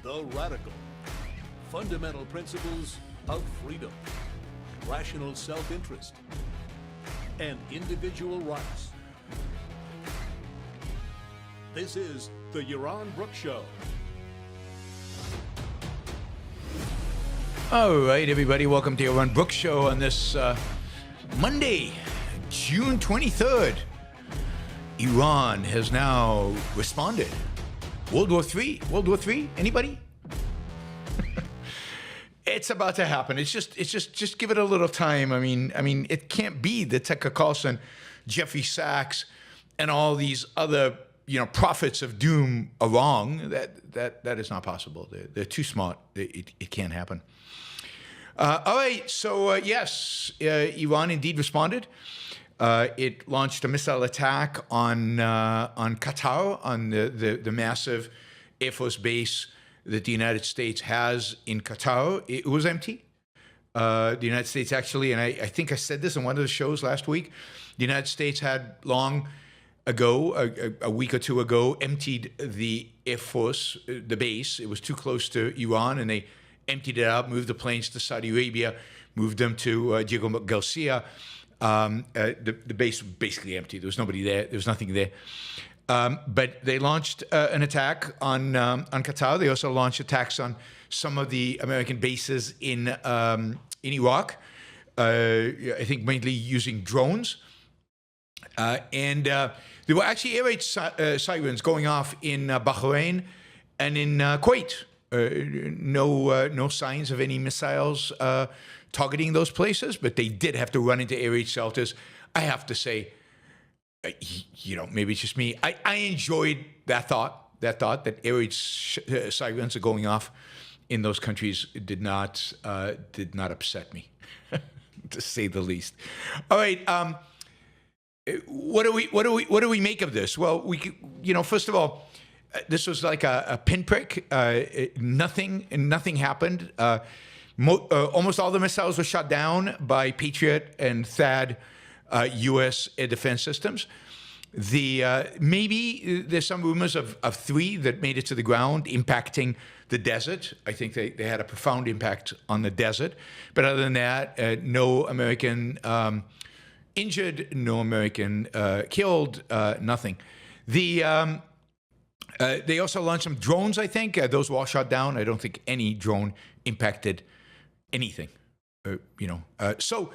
The radical, fundamental principles of freedom, rational self-interest, and individual rights. This is the Yaron Brook Show. All right, everybody, welcome to the Yaron Brook Show on this Monday, June 23rd. Iran has now responded. World War III? World War III? Anybody? It's about to happen. It's just give it a little time. I mean, it can't be that Tucker Carlson, Jeffrey Sachs, and all these other prophets of doom are wrong. That is not possible. They're too smart. It can't happen. All right. So yes, Iran indeed responded. It launched a missile attack on Qatar, on the massive Air Force base that the United States has in Qatar. It was empty. The United States actually, and I think I said this in one of the shows last week, the United States had long ago, a week or two ago, emptied the Air Force, the base. It was too close to Iran, and they emptied it out, moved the planes to Saudi Arabia, moved them to Diego Garcia. The base was basically empty. There was nobody there. There was nothing there. But they launched an attack on Qatar. They also launched attacks on some of the American bases in Iraq. I think mainly using drones. And there were actually air raid sirens going off in Bahrain and in Kuwait. No signs of any missiles targeting those places, but they did have to run into air raid shelters. I have to say, maybe it's just me. I enjoyed that thought that air raid sirens are going off in those countries did not upset me, to say the least. All right. What do we make of this? Well, first of all, this was like a pinprick. Nothing happened. Almost all the missiles were shot down by Patriot and THAAD U.S. air defense systems. Maybe there's some rumors of three that made it to the ground, impacting the desert. I think they had a profound impact on the desert. But other than that, no American injured, no American killed, nothing. They also launched some drones, I think. Those were all shot down. I don't think any drone impacted anything. So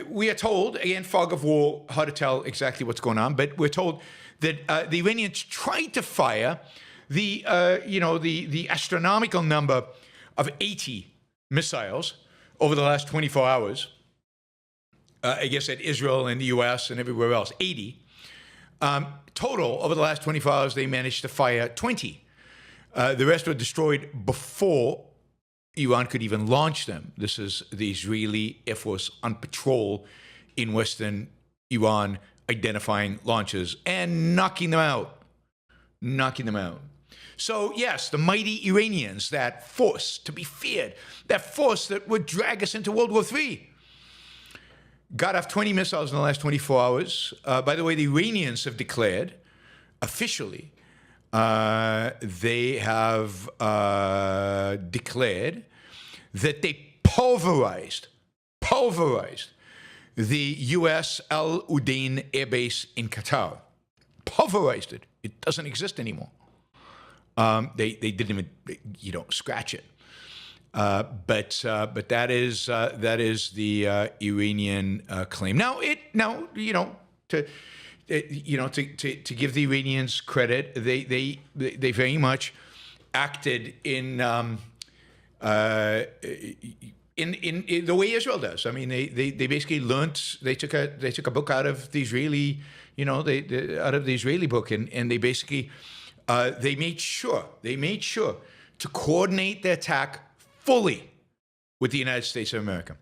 we are told, again, fog of war, hard to tell exactly what's going on, but we're told that the Iranians tried to fire the astronomical number of 80 missiles over the last 24 hours. I guess at Israel and the U.S. and everywhere else, 80. Total, over the last 24 hours, they managed to fire 20. The rest were destroyed before Iran could even launch them. This is the Israeli Air Force on patrol in western Iran, identifying launches and knocking them out. So, yes, the mighty Iranians, that force to be feared, that force that would drag us into World War III, got off 20 missiles in the last 24 hours. By the way, the Iranians have declared, officially, they have declared that they pulverized the U.S. Al Udeid Air Base in Qatar. Pulverized it. It doesn't exist anymore. They didn't even, scratch it. But that is the Iranian claim. Now to give the Iranians credit, they very much acted in the way Israel does. I mean, they basically learned. They took a book out of the Israeli, out of the Israeli book, and they basically they made sure to coordinate the attack fully with the United States of America.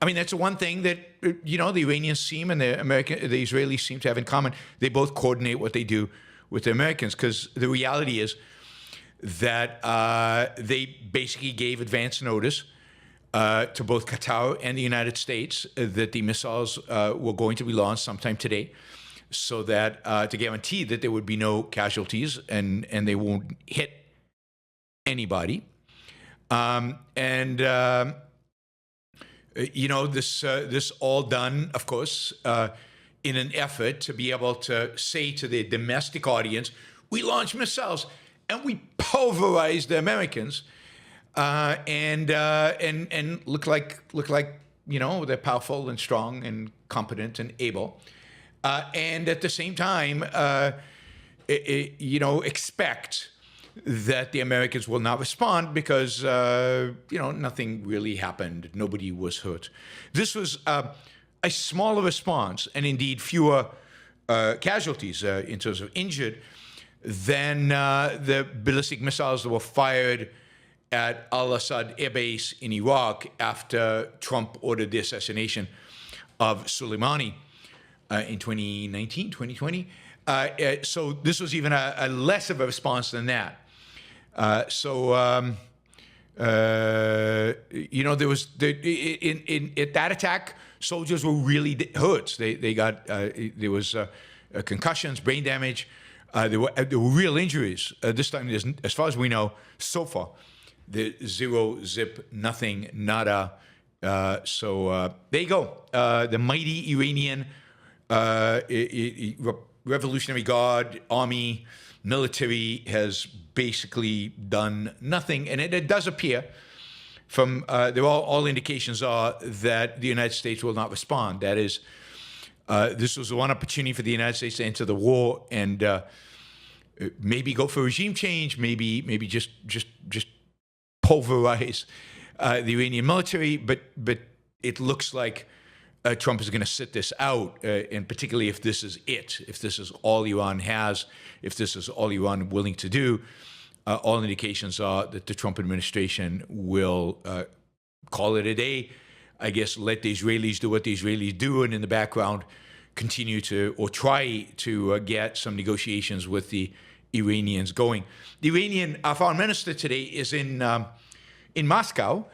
I mean, that's the one thing that, the Iranians seem and the Israelis seem to have in common. They both coordinate what they do with the Americans, because the reality is that they basically gave advance notice to both Qatar and the United States that the missiles were going to be launched sometime today, so that to guarantee that there would be no casualties and they won't hit anybody. This all done, of course, in an effort to be able to say to the domestic audience, we launched missiles and we pulverized the Americans, and look like they're powerful and strong and competent and able, and at the same time, expect that the Americans will not respond because nothing really happened. Nobody was hurt. This was a smaller response, and indeed fewer casualties in terms of injured than the ballistic missiles that were fired at al-Assad air base in Iraq after Trump ordered the assassination of Soleimani in 2020. So this was even a less of a response than that. There was at that attack, soldiers were really hurt. They got there was concussions, brain damage. There were real injuries. This time, as far as we know, so far, the zero, zip, nothing, nada. So there you go. The mighty Iranian Revolutionary Guard, army, military has basically done nothing. And it does appear from, all indications are that the United States will not respond. That is, this was one opportunity for the United States to enter the war and maybe go for regime change, maybe just pulverize the Iranian military. But it looks like Trump is going to sit this out, and particularly if this is it, if this is all Iran has, if this is all Iran willing to do, all indications are that the Trump administration will call it a day. I guess let the Israelis do what the Israelis do, and in the background continue to or try to get some negotiations with the Iranians going. The Iranian foreign minister today is in Moscow.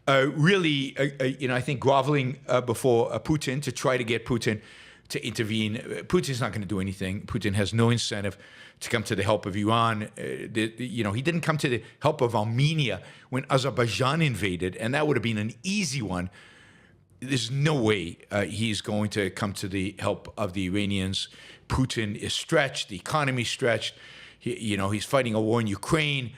I think groveling before Putin to try to get Putin to intervene. Putin's not going to do anything. Putin has no incentive to come to the help of Iran. He didn't come to the help of Armenia when Azerbaijan invaded, and that would have been an easy one. There's no way he's going to come to the help of the Iranians. Putin is stretched. The economy's stretched. He's fighting a war in Ukraine.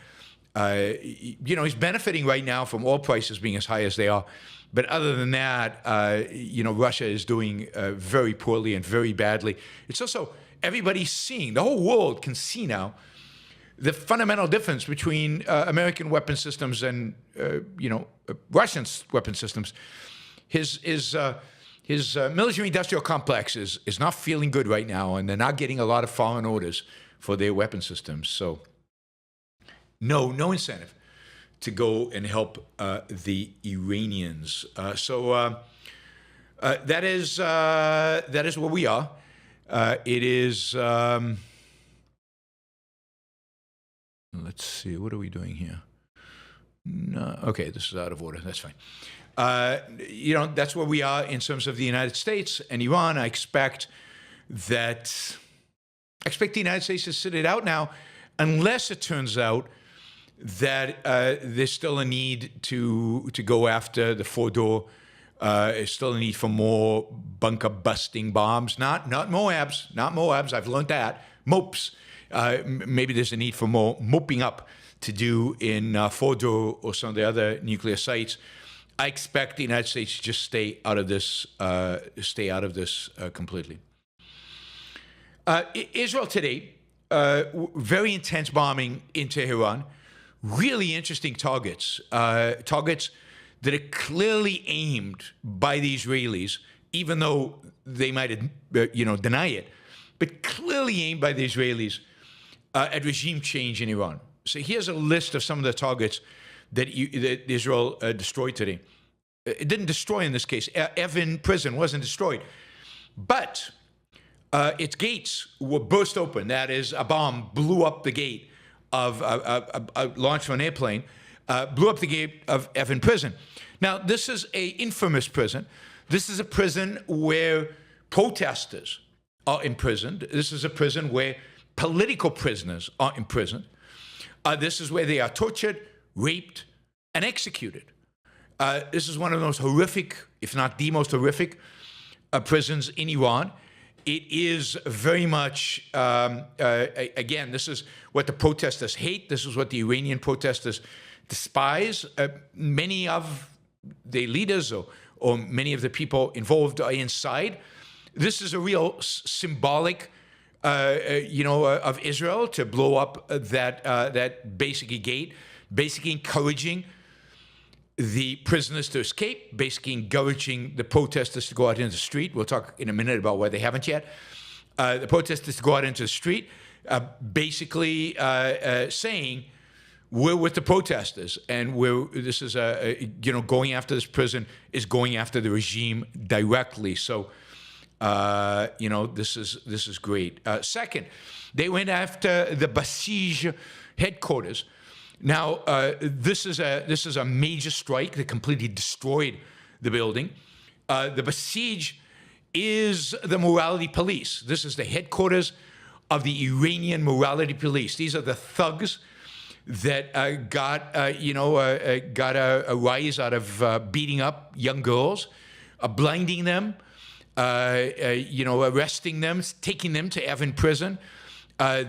He's benefiting right now from oil prices being as high as they are. But other than that, Russia is doing very poorly and very badly. It's also, everybody's seeing, the whole world can see now, the fundamental difference between American weapon systems and, Russian weapon systems. His military-industrial complex is not feeling good right now, and they're not getting a lot of foreign orders for their weapon systems. So no incentive to go and help the Iranians. That is where we are. It is. Let's see. What are we doing here? No. Okay, this is out of order. That's fine. That's where we are in terms of the United States and Iran. I expect the United States to sit it out now, unless it turns out that there's still a need to go after the Fordo. There's still a need for more bunker busting bombs. Not Moabs. I've learned that. Mopes. Maybe there's a need for more moping up to do in Fordo or some of the other nuclear sites. I expect the United States to just stay out of this completely. Israel today, very intense bombing in Tehran. Really interesting targets that are clearly aimed by the Israelis, even though they might, deny it, but clearly aimed by the Israelis at regime change in Iran. So here's a list of some of the targets that Israel destroyed today. It didn't destroy in this case. Evin prison wasn't destroyed, but its gates were burst open. That is, a bomb blew up the gate of launched from an airplane, blew up the gate of Evin prison. Now, this is an infamous prison. This is a prison where protesters are imprisoned. This is a prison where political prisoners are imprisoned. This is where they are tortured, raped, and executed. This is one of the most horrific, if not the most horrific, prisons in Iran. It is very much, again, this is what the protesters hate. This is what the Iranian protesters despise. Many of the leaders or many of the people involved are inside. This is a real symbolic, of Israel to blow up that basically gate, basically encouraging the prisoners to escape, basically encouraging the protesters to go out into the street. We'll talk in a minute about why they haven't yet. The protesters to go out into the street, basically saying, we're with the protesters, and this is going after this prison is going after the regime directly. So, this is great. Second, they went after the Basij headquarters. Now, this is a major strike that completely destroyed the building. The Basij is the morality police. This is the headquarters of the Iranian morality police. These are the thugs that got a rise out of beating up young girls, blinding them, arresting them, taking them to Evin prison.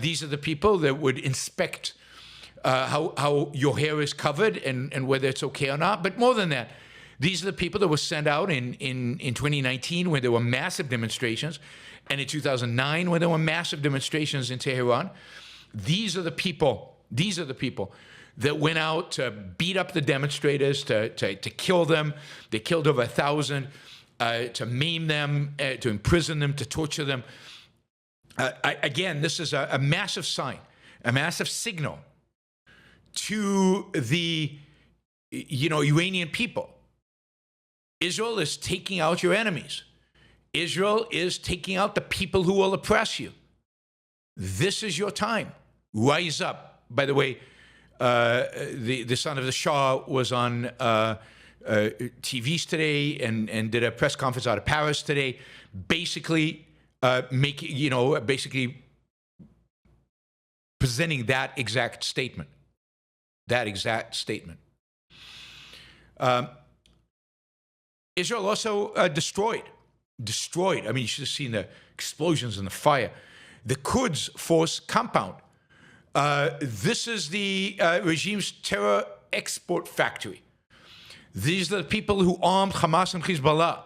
These are the people that would inspect how your hair is covered and whether it's okay or not. But more than that, these are the people that were sent out in 2019 when there were massive demonstrations, and in 2009 when there were massive demonstrations in Tehran. These are the people that went out to beat up the demonstrators, to kill them. They killed over 1,000, to maim them, to imprison them, to torture them. Again, this is a massive sign, a massive signal to the Iranian people. Israel is taking out your enemies. Israel is taking out the people who will oppress you. This is your time. Rise up. By the way, the son of the Shah was on TVs today and did a press conference out of Paris today, basically basically presenting that exact statement. Israel also destroyed. I mean, you should have seen the explosions and the fire. The Quds Force compound. This is the regime's terror export factory. These are the people who armed Hamas and Hezbollah.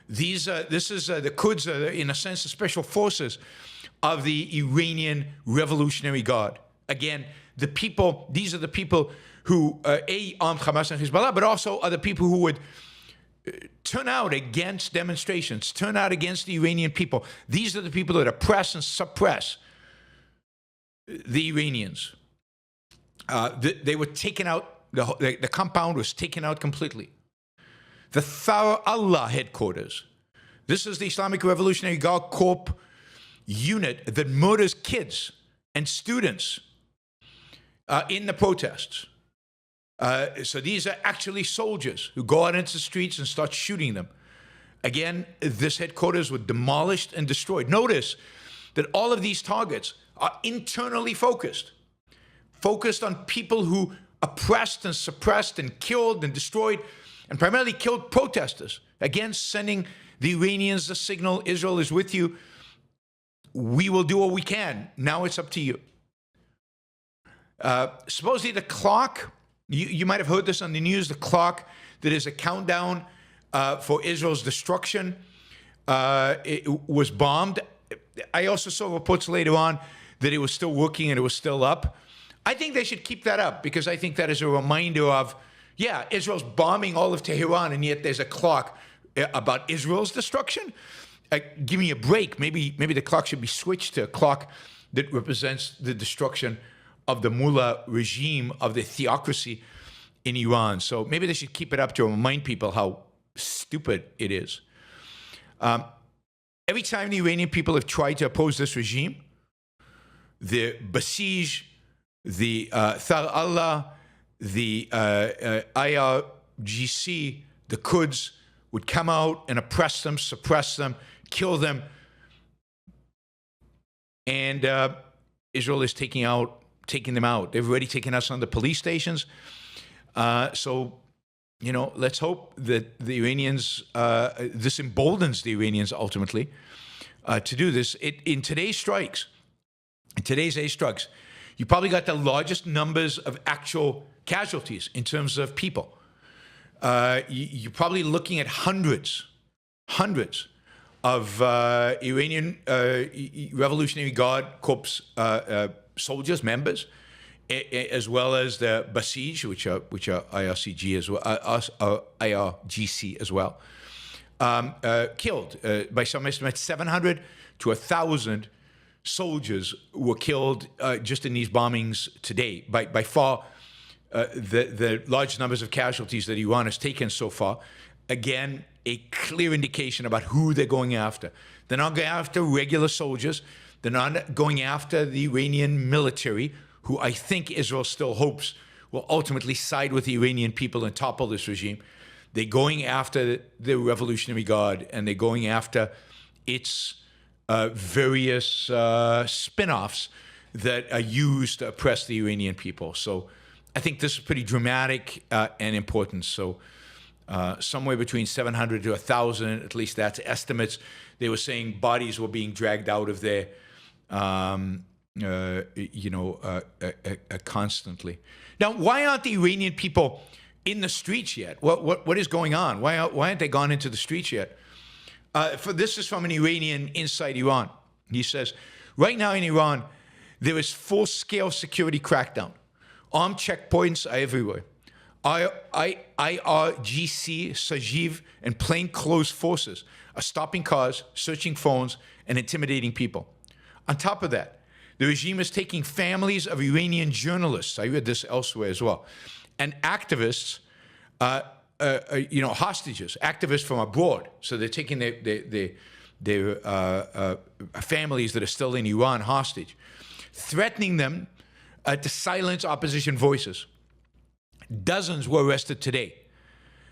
This is the Quds, in a sense, the special forces of the Iranian Revolutionary Guard. Again, these are the people who, armed Hamas and Hezbollah, but also are the people who would turn out against demonstrations, turn out against the Iranian people. These are the people that oppress and suppress the Iranians. They were taken out, the compound was taken out completely. The Thar Allah headquarters. This is the Islamic Revolutionary Guard Corps unit that murders kids and students in the protests. So these are actually soldiers who go out into the streets and start shooting them. Again, this headquarters was demolished and destroyed. Notice that all of these targets are internally focused on people who oppressed and suppressed and killed and destroyed and primarily killed protesters. Again, sending the Iranians the signal, Israel is with you. We will do what we can. Now it's up to you. Supposedly the clock, you might have heard this on the news, the clock that is a countdown for Israel's destruction, it was bombed. I also saw reports later on that it was still working and it was still up. I think they should keep that up because I think that is a reminder of, Israel's bombing all of Tehran and yet there's a clock about Israel's destruction. Give me a break. Maybe the clock should be switched to a clock that represents the destruction of the mullah regime, of the theocracy in Iran. So maybe they should keep it up to remind people how stupid it is. Every time the Iranian people have tried to oppose this regime, the Basij, the Thar Allah, the IRGC, the Quds would come out and oppress them, suppress them, kill them. And Israel is taking out taking them out. They've already taken us on the police stations. So, let's hope that the Iranians, this emboldens the Iranians ultimately to do this. In today's airstrikes, you probably got the largest numbers of actual casualties in terms of people. You're probably looking at hundreds of Iranian Revolutionary Guard Corps soldiers, members, as well as the Basij, which are IRCG as well, IRGC as well, killed. By some estimates, 700 to 1,000 soldiers were killed just in these bombings today. By far, the large numbers of casualties that Iran has taken so far. Again, a clear indication about who they're going after. They're not going after regular soldiers. They're not going after the Iranian military, who I think Israel still hopes will ultimately side with the Iranian people and topple this regime. They're going after the Revolutionary Guard, and they're going after its various spin-offs that are used to oppress the Iranian people. So I think this is pretty dramatic and important. So somewhere between 700 to 1,000, at least that's estimates. They were saying bodies were being dragged out of there, constantly. Now, why aren't the Iranian people in the streets yet? What is going on? Why aren't they gone into the streets yet? This is from an Iranian inside Iran. He says, right now in Iran, there is full-scale security crackdown. Armed checkpoints are everywhere. IRGC, Sajiv, and plainclothes forces are stopping cars, searching phones, and intimidating people. On top of that, the regime is taking families of Iranian journalists, I read this elsewhere as well, and activists, hostages, activists from abroad. So they're taking their families that are still in Iran hostage, threatening them to silence opposition voices. Dozens were arrested today.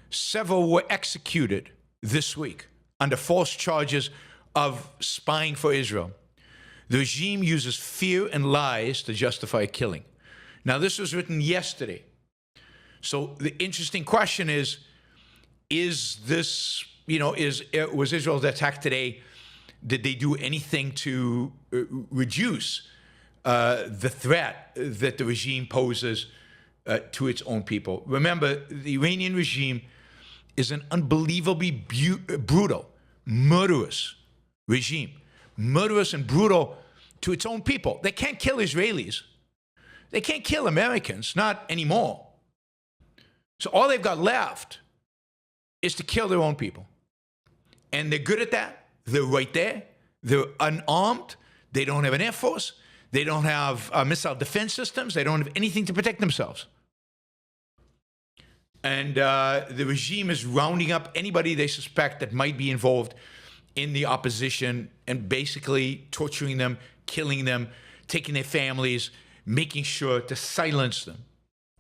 Several were executed this week under false charges of spying for Israel. The regime uses fear and lies to justify a killing. Now, this was written yesterday. So the interesting question is this, was Israel's attack today, did they do anything to reduce the threat that the regime poses to its own people? Remember, the Iranian regime is an unbelievably brutal, murderous regime. Murderous and brutal to its own people. They can't kill Israelis. They can't kill Americans, not anymore. So all they've got left is to kill their own people. And they're good at that. They're right there. They're unarmed. They don't have an air force. They don't have missile defense systems. They don't have anything to protect themselves. And the regime is rounding up anybody they suspect that might be involved in the opposition and basically torturing them, killing them, taking their families, making sure to silence them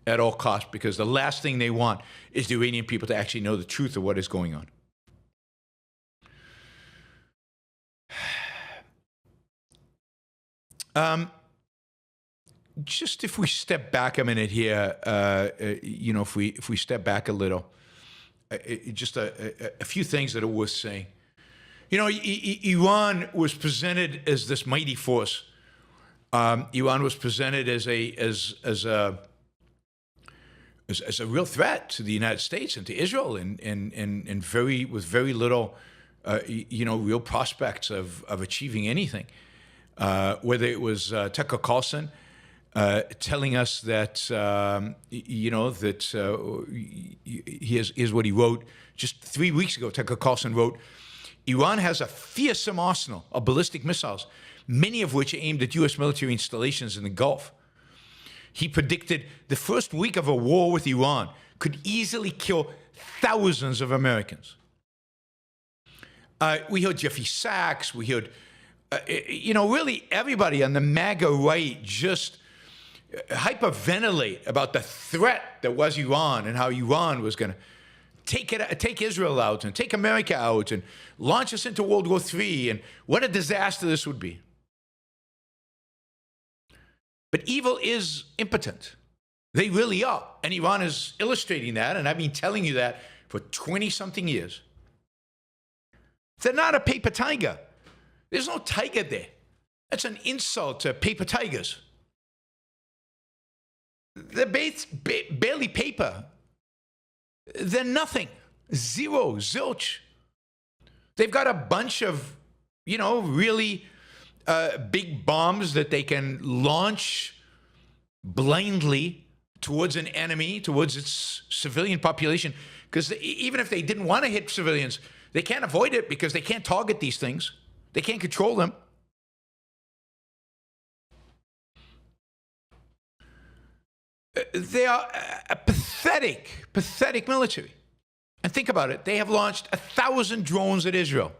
at all costs, because the last thing they want is the Iranian people to actually know the truth of what is going on. Just if we step back a minute here, if we step back a little, just a few things that are worth saying. Iran was presented as this mighty force. Iran was presented as a real threat to the United States and to Israel, and with very little, real prospects of achieving anything. Whether it was Tucker Carlson telling us that, here's what he wrote just 3 weeks ago. Tucker Carlson wrote, Iran has a fearsome arsenal of ballistic missiles, many of which are aimed at U.S. military installations in the Gulf. He predicted the first week of a war with Iran could easily kill thousands of Americans. We heard Jeffrey Sachs, we heard, really everybody on the MAGA right just hyperventilate about the threat that was Iran and how Iran was going to take Israel out and take America out and launch us into World War III, and what a disaster this would be. But evil is impotent. They really are. And Iran is illustrating that, and I've been telling you that for 20-something years. They're not a paper tiger. There's no tiger there. That's an insult to paper tigers. They're barely paper. They're nothing. Zero, zilch. They've got a bunch of, really big bombs that they can launch blindly towards an enemy, towards its civilian population. Because even if they didn't want to hit civilians, they can't avoid it because they can't target these things. They can't control them. They are a pathetic military. And think about it. They have launched 1,000 drones at Israel.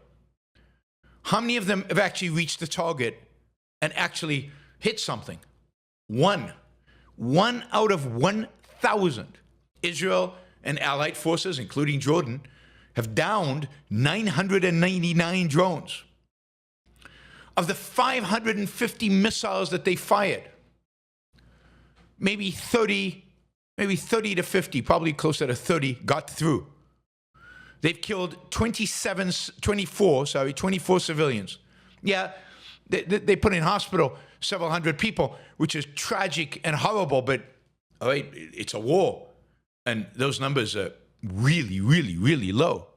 How many of them have actually reached the target and actually hit something? One. One out of 1,000. Israel and allied forces, including Jordan, have downed 999 drones. Of the 550 missiles that they fired, maybe 30 to 50, probably closer to 30, got through. They've killed 24 civilians. Yeah, they put in hospital several hundred people, which is tragic and horrible, but all right, it's a war. And those numbers are really, really, really low.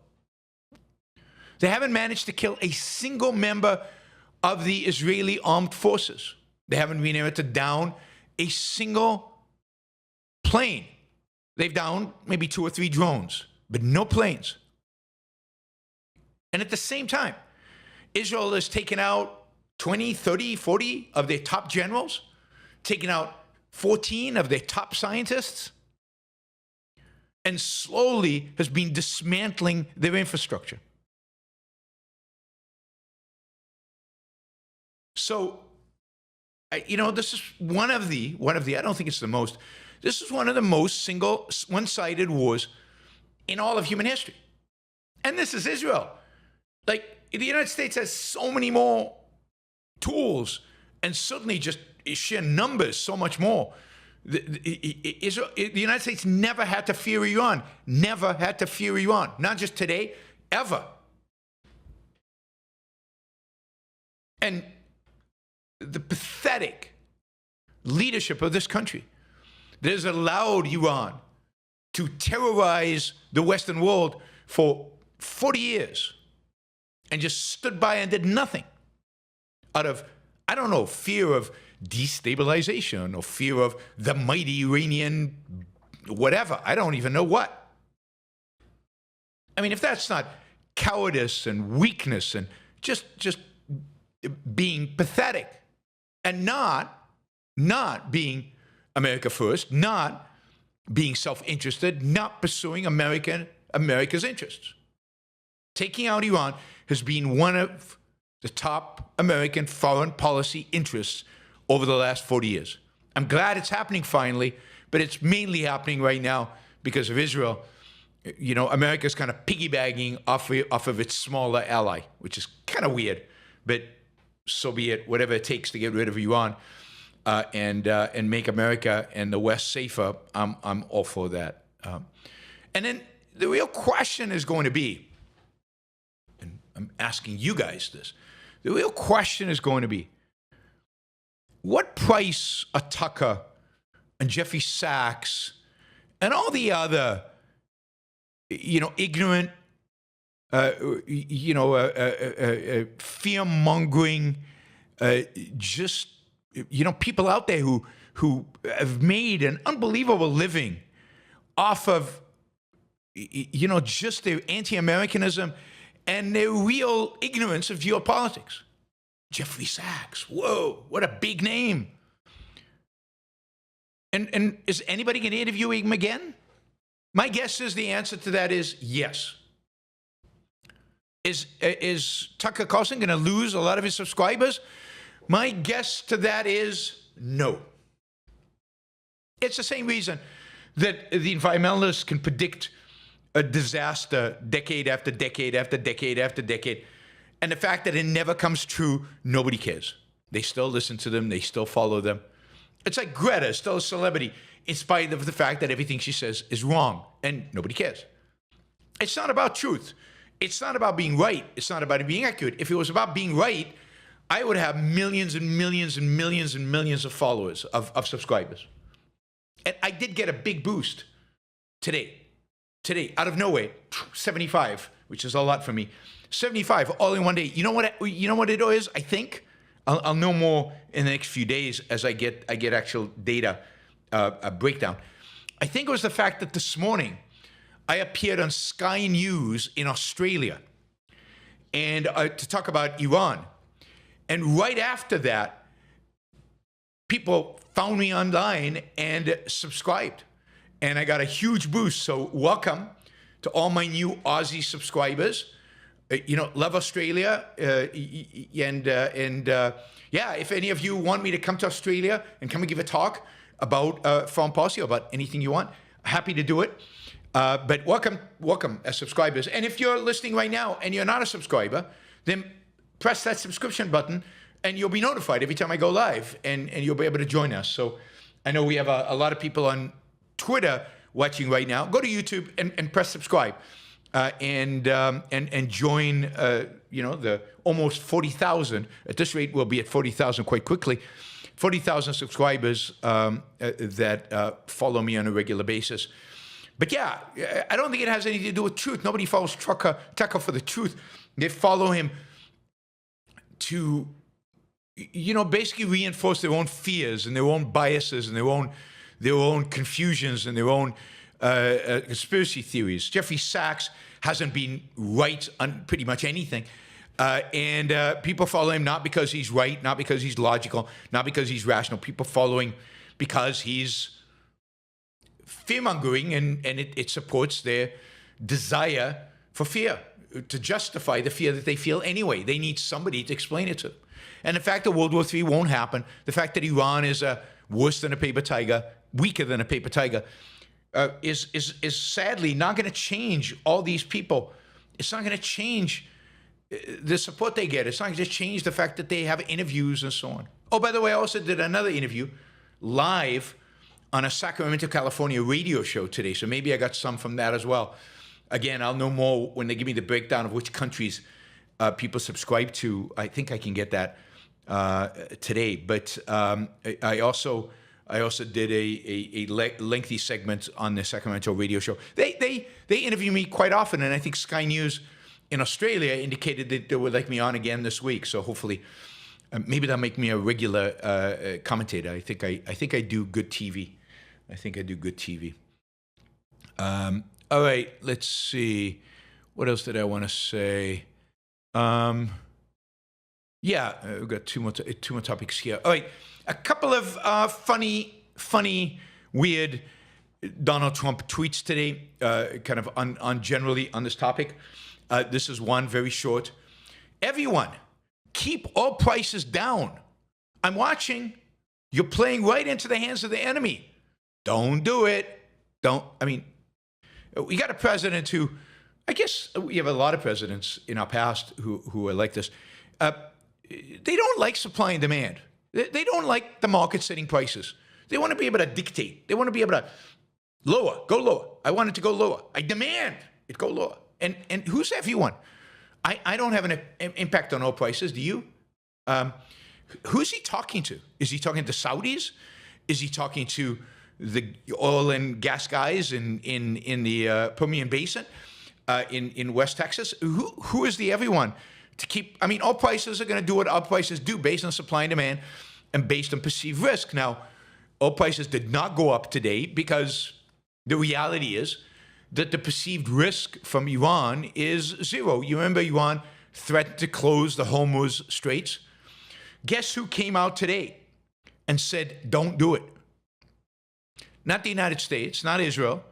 They haven't managed to kill a single member of the Israeli armed forces. They haven't been able to down a single plane. They've downed maybe 2 or 3 drones, but no planes. And at the same time, Israel has taken out 20, 30, 40 of their top generals, taken out 14 of their top scientists, and slowly has been dismantling their infrastructure. So, this is one of the, I don't think it's the most, this is one of the most one-sided wars in all of human history. And this is Israel. Like, the United States has so many more tools and certainly just sheer numbers, so much more. The United States never had to fear Iran. Never had to fear Iran. Not just today, ever. And the pathetic leadership of this country that has allowed Iran to terrorize the Western world for 40 years and just stood by and did nothing out of, I don't know, fear of destabilization or fear of the mighty Iranian whatever. I don't even know what. I mean, if that's not cowardice and weakness and just being pathetic and not being America first, not being self-interested, not pursuing America's interests. Taking out Iran has been one of the top American foreign policy interests over the last 40 years. I'm glad it's happening finally, but it's mainly happening right now because of Israel. America's kind of piggybacking off of its smaller ally, which is kind of weird, but so be it. Whatever it takes to get rid of Iran and make America and the West safer, I'm all for that. And then the real question is going to be, and I'm asking you guys this, the real question is going to be, what price are Tucker and Jeffrey Sachs and all the other, ignorant, fear-mongering, people out there who have made an unbelievable living off of, just their anti-Americanism and their real ignorance of geopolitics. Jeffrey Sachs, whoa, what a big name. And is anybody going to interview him again? My guess is the answer to that is yes. Is Tucker Carlson going to lose a lot of his subscribers? My guess to that is no. It's the same reason that the environmentalists can predict a disaster decade after decade after decade after decade. And the fact that it never comes true, nobody cares. They still listen to them. They still follow them. It's like Greta is still a celebrity in spite of the fact that everything she says is wrong and nobody cares. It's not about truth. It's not about being right. It's not about being accurate. If it was about being right, I would have millions and millions and millions and millions of followers, of subscribers. And I did get a big boost today, out of nowhere, 75, which is a lot for me. 75 all in one day. You know what it is? I think I'll know more in the next few days as I get actual data breakdown. I think it was the fact that this morning I appeared on Sky News in Australia and to talk about Iran. And right after that, people found me online and subscribed. And I got a huge boost. So welcome to all my new Aussie subscribers. Love Australia. Yeah, if any of you want me to come to Australia and come and give a talk about foreign policy, about anything you want, happy to do it. But welcome as subscribers. And if you're listening right now and you're not a subscriber, then press that subscription button and you'll be notified every time I go live and you'll be able to join us. So I know we have a lot of people on Twitter watching right now. Go to YouTube and press subscribe and join, the almost 40,000. At this rate, we'll be at 40,000 quite quickly. 40,000 subscribers that follow me on a regular basis. But yeah, I don't think it has anything to do with truth. Nobody follows Tucker for the truth. They follow him to, basically reinforce their own fears and their own biases and their own confusions and their own conspiracy theories. Jeffrey Sachs hasn't been right on pretty much anything. And people follow him not because he's right, not because he's logical, not because he's rational. People follow him because he's fear-mongering, and it supports their desire for fear, to justify the fear that they feel anyway. They need somebody to explain it to. And the fact that World War III won't happen, the fact that Iran is worse than a paper tiger, weaker than a paper tiger, is sadly not going to change all these people. It's not going to change the support they get. It's not going to change the fact that they have interviews and so on. Oh, by the way, I also did another interview live on a Sacramento, California radio show today. So maybe I got some from that as well. Again, I'll know more when they give me the breakdown of which countries people subscribe to. I think I can get that today. But I also did a lengthy segment on the Sacramento radio show. They interview me quite often, and I think Sky News in Australia indicated that they would like me on again this week. So hopefully, maybe that'll make me a regular commentator. I think I do good TV. All right, let's see. What else did I want to say? We've got two more topics here. All right, a couple of funny, weird Donald Trump tweets today, kind of on generally on this topic. This is one very short. Everyone, keep all prices down. I'm watching. You're playing right into the hands of the enemy. Don't do it. We got a president who, I guess we have a lot of presidents in our past who are like this. They don't like supply and demand. They don't like the market setting prices. They want to be able to dictate. They want to be able to go lower. I want it to go lower. I demand it go lower. And who's everyone? I don't have an impact on oil prices. Do you? Who's he talking to? Is he talking to Saudis? Is he talking to the oil and gas guys in the Permian Basin, in West Texas? Who is the everyone to keep? Oil prices are going to do what oil prices do based on supply and demand and based on perceived risk. Now, oil prices did not go up today because the reality is that the perceived risk from Iran is zero. You remember Iran threatened to close the Hormuz Straits? Guess who came out today and said, don't do it? Not the United States, not Israel.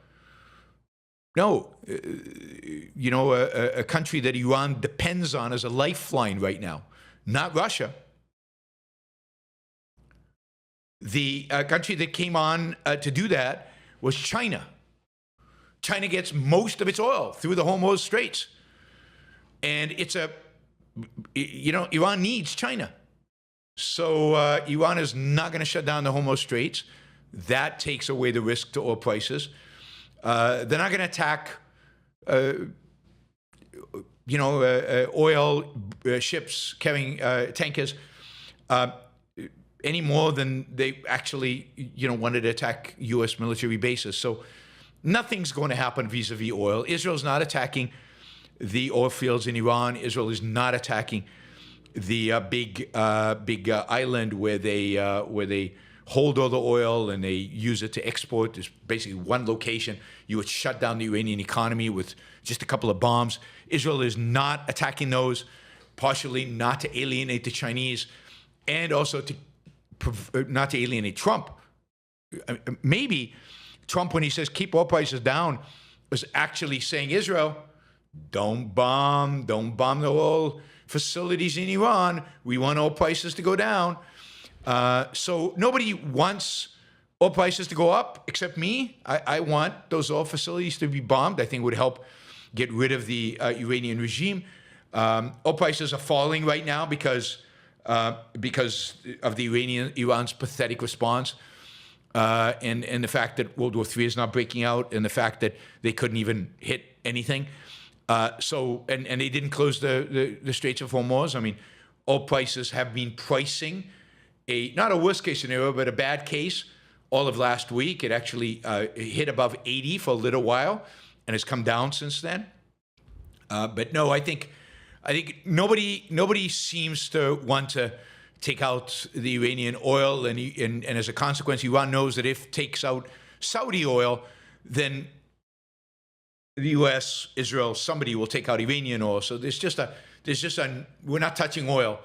No, a country that Iran depends on as a lifeline right now, not Russia. The country that came on to do that was China. China gets most of its oil through the Hormuz Straits. And Iran needs China. So Iran is not going to shut down the Hormuz Straits. That takes away the risk to oil prices. They're not going to attack, oil ships carrying tankers any more than they actually, wanted to attack U.S. military bases. So nothing's going to happen vis-a-vis oil. Israel's not attacking the oil fields in Iran. Israel is not attacking the big island where they hold all the oil and they use it to export. There's basically one location. You would shut down the Iranian economy with just a couple of bombs. Israel is not attacking those, partially not to alienate the Chinese, and also not to alienate Trump. Maybe Trump, when he says keep oil prices down, was actually saying, Israel, don't bomb the oil facilities in Iran. We want oil prices to go down. So nobody wants oil prices to go up except me. I want those oil facilities to be bombed. I think it would help get rid of the Iranian regime. Oil prices are falling right now because of the Iran's pathetic response, and the fact that World War III is not breaking out, and the fact that they couldn't even hit anything. And they didn't close the Straits of Hormuz. I mean, oil prices have been pricing not a worst case scenario, but a bad case all of last week. It actually hit above 80 for a little while and has come down since then. But no, I think nobody seems to want to take out the Iranian oil, and as a consequence, Iran knows that if it takes out Saudi oil, then the U.S., Israel, somebody will take out Iranian oil. So we're not touching oil,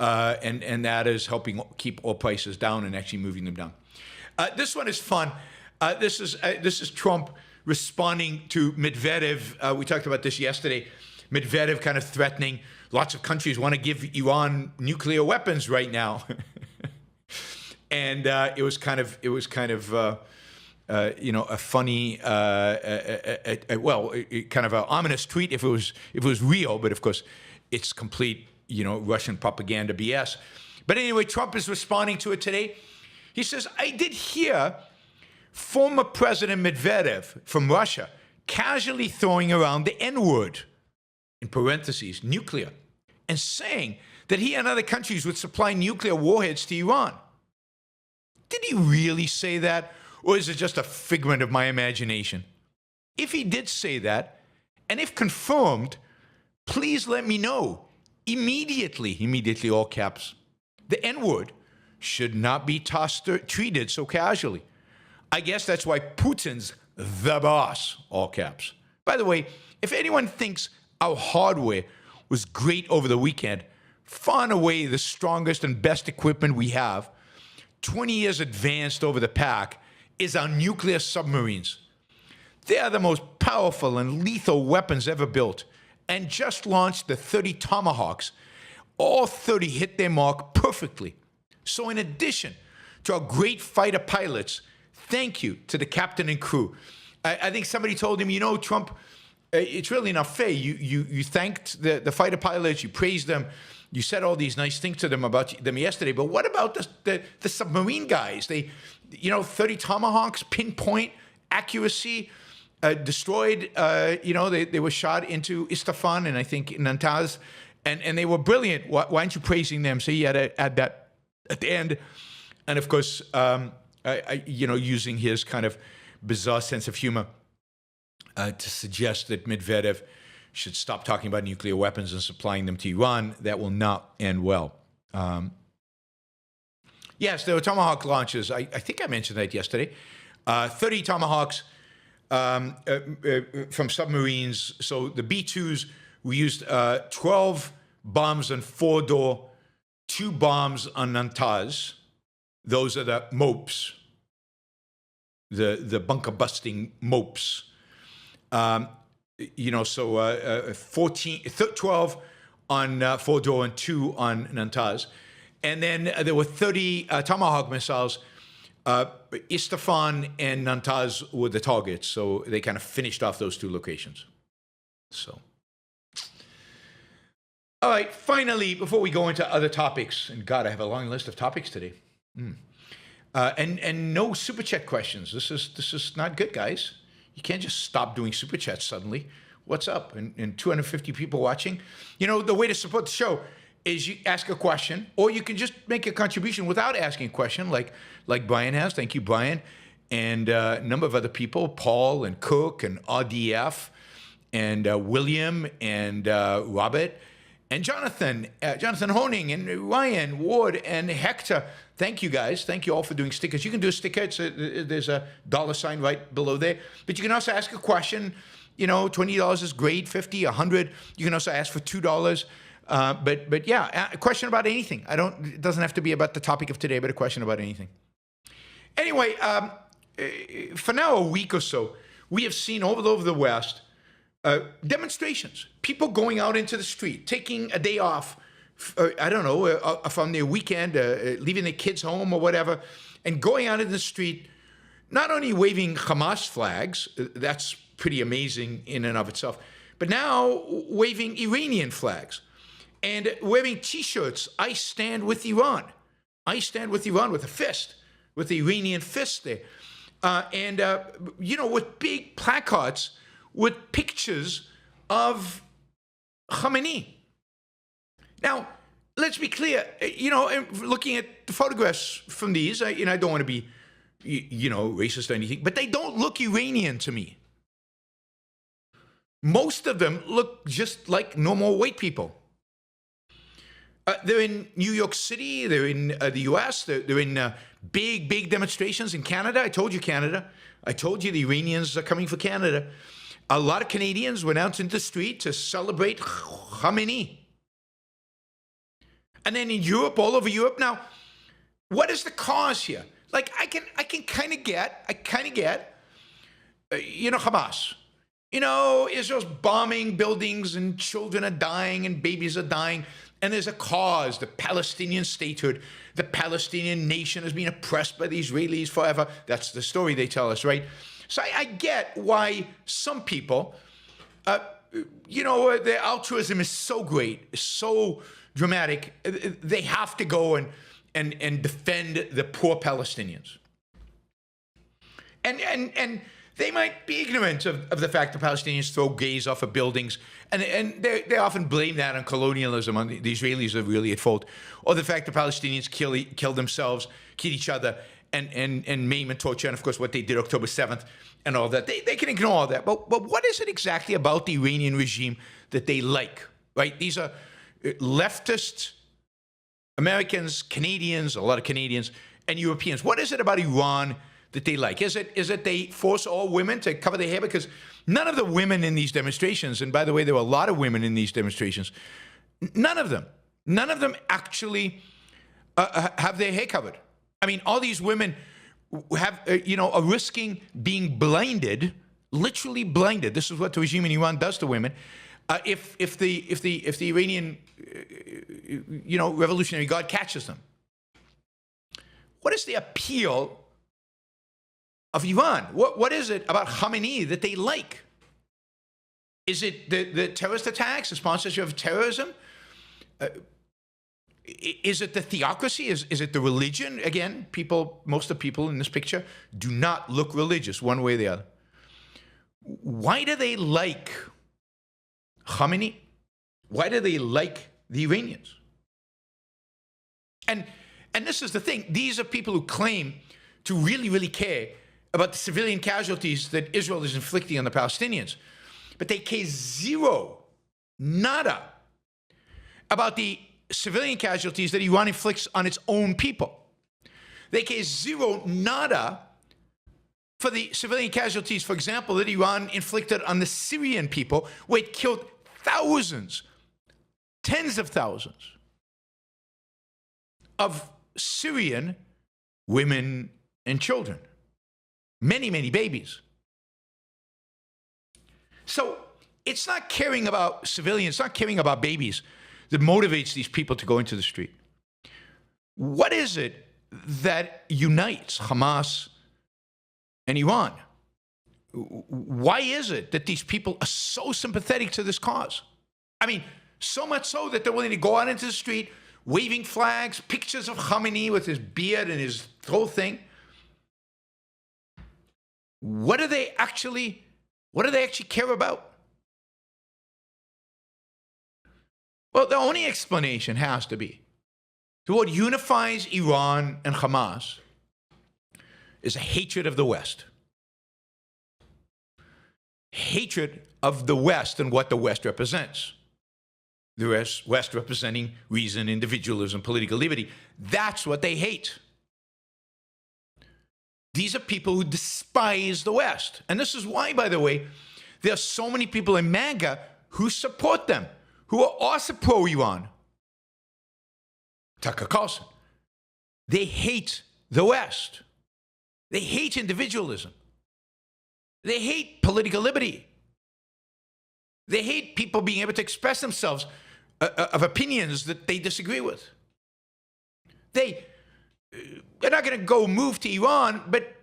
and that is helping keep oil prices down and actually moving them down. This one is fun. This is Trump responding to Medvedev. We talked about this yesterday. Medvedev kind of threatening lots of countries want to give Iran nuclear weapons right now, and it was kind of a funny, kind of an ominous tweet if it was real, but of course it's complete, Russian propaganda BS. But anyway, Trump is responding to it today. He says, I did hear former President Medvedev from Russia casually throwing around the N-word, in parentheses, nuclear, and saying that he and other countries would supply nuclear warheads to Iran. Did he really say that? Or is it just a figment of my imagination? If he did say that, and if confirmed, please let me know. Immediately, all caps. The N-word should not be treated so casually. I guess that's why Putin's the boss, all caps. By the way, if anyone thinks our hardware was great over the weekend, far and away the strongest and best equipment we have, 20 years advanced over the pack, is our nuclear submarines. They are the most powerful and lethal weapons ever built, and just launched the 30 Tomahawks. All 30 hit their mark perfectly. So in addition to our great fighter pilots, thank you to the captain and crew. I think somebody told him, Trump, it's really not fair. You thanked the fighter pilots, you praised them, you said all these nice things to them about them yesterday, but what about the submarine guys? 30 Tomahawks, pinpoint accuracy, destroyed, they were shot into Isfahan and I think Natanz, and they were brilliant. Why aren't you praising them? So you had to add that at the end. And of course, using his kind of bizarre sense of humor to suggest that Medvedev should stop talking about nuclear weapons and supplying them to Iran. That will not end well. Yes, there were Tomahawk launches. I think I mentioned that yesterday. 30 Tomahawks from submarines. So the B-2s, we used 12 bombs on Fordo, 2 bombs on Natanz. Those are the MOPs, the bunker-busting MOPs. 12 on Fordo and 2 on Natanz. And then there were 30 Tomahawk missiles. Isfahan and Natanz were the targets, so they kind of finished off those 2 locations. So All right, finally, before we go into other topics, and God, I have a long list of topics today. And no super chat questions. This is not good, guys. You can't just stop doing super chats suddenly. What's up? And 250 people watching. You know, the way to support the show is you ask a question, or you can just make a contribution without asking a question, like Brian has. Thank you, Brian, and a number of other people, Paul and Cook and RDF and William and Robert. And Jonathan Honing, and Ryan, Ward, and Hector. Thank you, guys. Thank you all for doing stickers. You can do a sticker. There's a $sign right below there. But you can also ask a question. You know, $20 is great, $50, $100. You can also ask for $2. But yeah, a question about anything. It doesn't have to be about the topic of today, but a question about anything. Anyway, for now a week or so, we have seen all over the West demonstrations, people going out into the street, taking a day off, I don't know, from their weekend, leaving their kids home or whatever, and going out in the street, not only waving Hamas flags, that's pretty amazing in and of itself, but now waving Iranian flags and wearing T-shirts, I stand with Iran. I stand with Iran with a fist, with the Iranian fist there. You know, with big placards with pictures of Khamenei. Now, let's be clear, you know, looking at the photographs from these, I don't want to be, you know, racist or anything, but they don't look Iranian to me. Most of them look just like normal white people. They're in New York City, they're in the US, they're in big demonstrations in Canada. I told you Canada. I told you the Iranians are coming for Canada. A lot of Canadians went out into the street to celebrate Khamenei. And then in Europe, all over Europe. Now, what is the cause here? Like, I can kind of get, you know, Hamas. You know, Israel's bombing buildings and children are dying and babies are dying. And there's a cause, the Palestinian statehood. The Palestinian nation has been oppressed by the Israelis forever. That's the story they tell us, right? So I get why some people, you know, their altruism is so great, so dramatic, they have to go and defend the poor Palestinians. And they might be ignorant of the fact that Palestinians throw gays off of buildings, and they often blame that on colonialism, on the Israelis are really at fault, or the fact that Palestinians kill themselves, kill each other, and maim and torture, and of course what they did October 7th and all that. They can ignore all that. But what is it exactly about the Iranian regime that they like, right? These are leftist Americans, Canadians, a lot of Canadians, and Europeans. What is it about Iran that they like? Is it they force all women to cover their hair? Because none of the women in these demonstrations, and by the way, there were a lot of women in these demonstrations, none of them actually have their hair covered. I mean, all these women have, are risking being blinded, literally blinded. This is what the regime in Iran does to women. If the Iranian, Revolutionary Guard catches them. What is the appeal of Iran? What is it about Khamenei that they like? Is it the terrorist attacks, the sponsorship of terrorism? Is it the theocracy? Is it the religion? Again, most of the people in this picture do not look religious one way or the other. Why do they like Khamenei? Why do they like the Iranians? And this is the thing. These are people who claim to really, really care about the civilian casualties that Israel is inflicting on the Palestinians. But they care zero, nada, about the civilian casualties that Iran inflicts on its own people. They care zero, nada, for the civilian casualties, for example, that Iran inflicted on the Syrian people, where it killed thousands, tens of thousands of Syrian women and children. Many, many babies. So it's not caring about civilians, it's not caring about babies that motivates these people to go into the street. What is it that unites Hamas and Iran? Why is it that these people are so sympathetic to this cause? I mean, So much so that they're willing to go out into the street, waving flags, pictures of Khamenei with his beard and his whole thing. What do they actually care about? Well, the only explanation has to be that what unifies Iran and Hamas is a hatred of the West. Hatred of the West and what the West represents. The West representing reason, individualism, political liberty. That's what they hate. These are people who despise the West. And this is why, by the way, there are so many people in MAGA who support them, who are also pro-Iran. Tucker Carlson. They hate the West. They hate individualism. They hate political liberty. They hate people being able to express themselves of opinions that they disagree with. They're not going to go move to Iran, but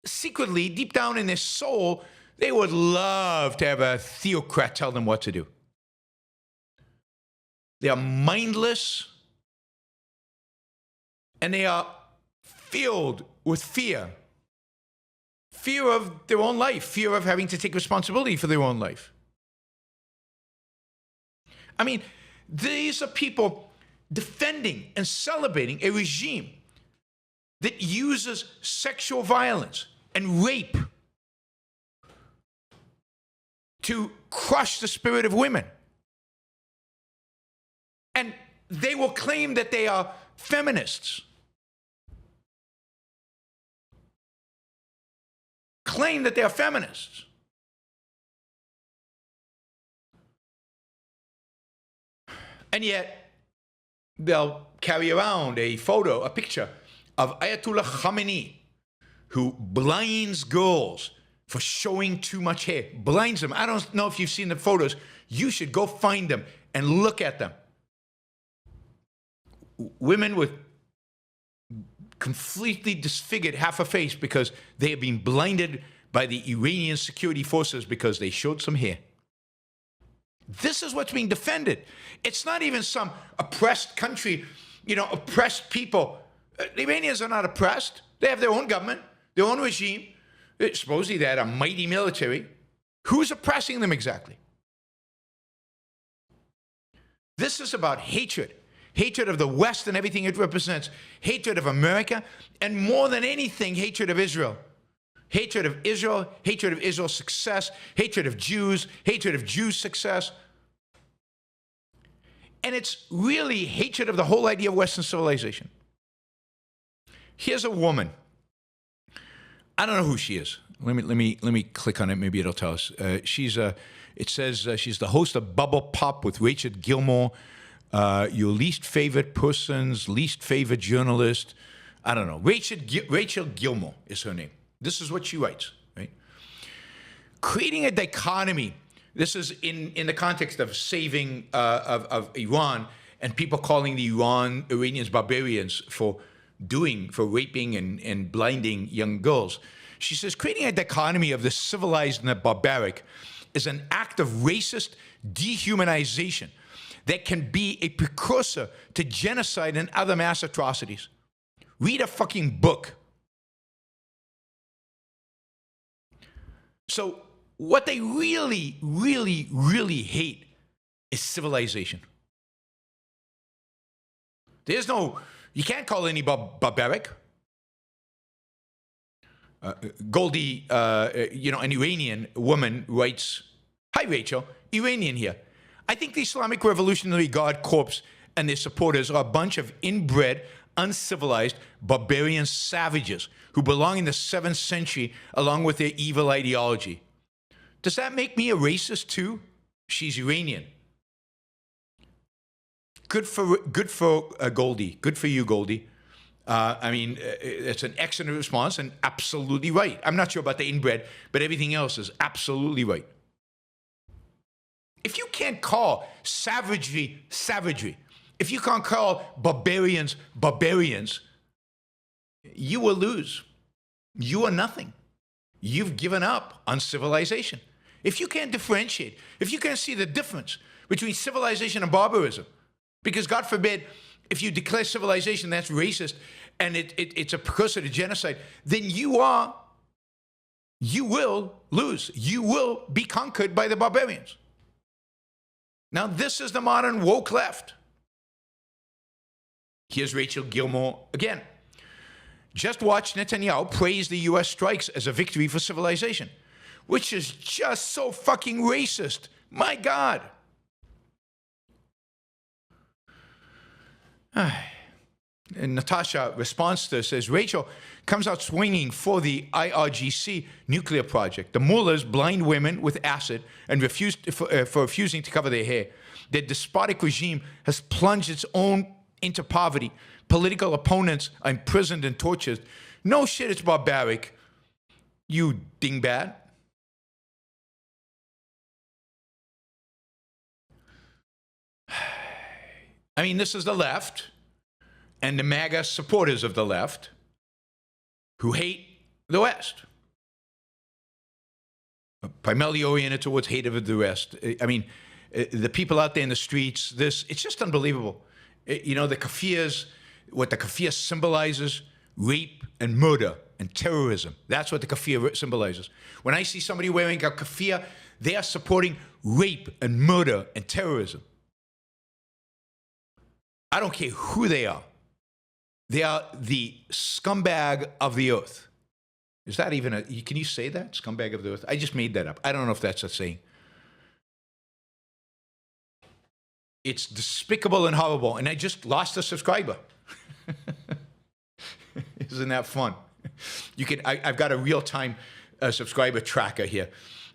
secretly, deep down in their soul, they would love to have a theocrat tell them what to do. They are mindless, and they are filled with fear. Fear of their own life, fear of having to take responsibility for their own life. I mean, these are people defending and celebrating a regime that uses sexual violence and rape to crush the spirit of women. And they will claim that they are feminists. Claim that they are feminists. And yet, they'll carry around a photo, a picture of Ayatollah Khamenei, who blinds girls for showing too much hair. Blinds them. I don't know if you've seen the photos. You should go find them and look at them. Women with completely disfigured half a face because they have been blinded by the Iranian security forces because they showed some hair. This is what's being defended. It's not even some oppressed country, oppressed people. The Iranians are not oppressed. They have their own government, their own regime. Supposedly they had a mighty military. Who's oppressing them exactly? This is about hatred. Hatred of the West and everything it represents. Hatred of America. And more than anything, hatred of Israel. Hatred of Israel, hatred of Israel's success, hatred of Jews, hatred of Jews' success. And it's really hatred of the whole idea of Western civilization. Here's a woman. I don't know who she is. Let me click on it. Maybe it'll tell us. It says she's the host of Bubble Pop with Rachel Gilmore. Your least favorite person's least favorite journalist. I don't know. Rachel Gilmore is her name. This is what she writes, right? Creating a dichotomy. This is in the context of saving of Iran and people calling the Iranians barbarians for raping and blinding young girls. She says, creating a dichotomy of the civilized and the barbaric is an act of racist dehumanization that can be a precursor to genocide and other mass atrocities. Read a fucking book. So what they really, really, really hate is civilization. You can't call anybody barbaric. Goldie, an Iranian woman writes, "Hi, Rachel, Iranian here. I think the Islamic Revolutionary Guard Corps and their supporters are a bunch of inbred, uncivilized, barbarian savages who belong in the 7th century along with their evil ideology. Does that make me a racist too? She's Iranian." Good for Goldie. Good for you, Goldie. It's an excellent response and absolutely right. I'm not sure about the inbred, but everything else is absolutely right. If you can't call savagery, if you can't call barbarians, you will lose. You are nothing. You've given up on civilization. If you can't differentiate, if you can't see the difference between civilization and barbarism. Because God forbid, if you declare civilization that's racist and it's a precursor to genocide, then you will lose. You will be conquered by the barbarians. Now, this is the modern woke left. Here's Rachel Gilmore again. Just watch Netanyahu praise the U.S. strikes as a victory for civilization, which is just so fucking racist. My God. And Natasha responds to this, says, Rachel comes out swinging for the IRGC nuclear project. The mullahs blind women with acid and for refusing to cover their hair. Their despotic regime has plunged its own into poverty. Political opponents are imprisoned and tortured. No shit, it's barbaric. You dingbat. I mean, this is the left and the MAGA supporters of the left who hate the West. Primarily oriented towards hate of the West. I mean, the people out there in the streets, it's just unbelievable. You know, the kafirs, what the kafir symbolizes, rape and murder and terrorism. That's what the kafir symbolizes. When I see somebody wearing a kafir, they are supporting rape and murder and terrorism. I don't care who they are. They are the scumbag of the earth. Is that even can you say that? Scumbag of the earth? I just made that up. I don't know if that's a saying. It's despicable and horrible. And I just lost a subscriber. Isn't that fun? I've got a real-time subscriber tracker here.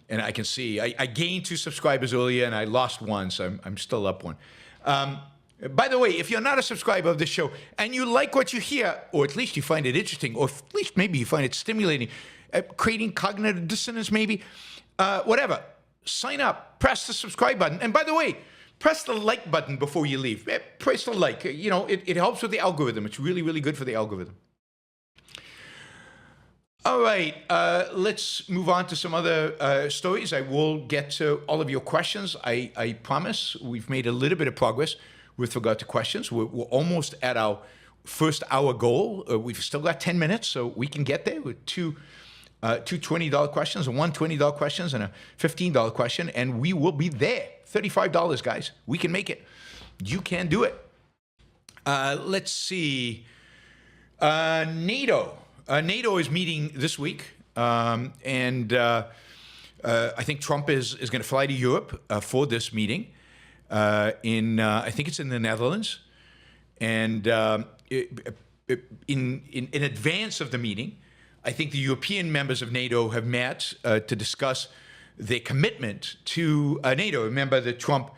And I can see, I gained 2 subscribers earlier and I lost 1, so I'm still up 1. By the way, if you're not a subscriber of this show and you like what you hear, or at least you find it interesting, or at least maybe you find it stimulating, creating cognitive dissonance maybe, whatever, sign up, press the subscribe button. And by the way, press the like button before you leave. Press the like. You know, it helps with the algorithm. It's really, really good for the algorithm. All right, let's move on to some other stories. I will get to all of your questions. I promise. We've made a little bit of progress with regard to questions. We're almost at our first hour goal. We've still got 10 minutes, so we can get there with two $20 questions, and one $20 questions, and a $15 question, and we will be there. $35, guys. We can make it. You can do it. Let's see. NATO. NATO is meeting this week, and I think Trump is going to fly to Europe for this meeting. I think it's in the Netherlands, and in advance of the meeting, I think the European members of NATO have met to discuss their commitment to NATO. Remember that Trump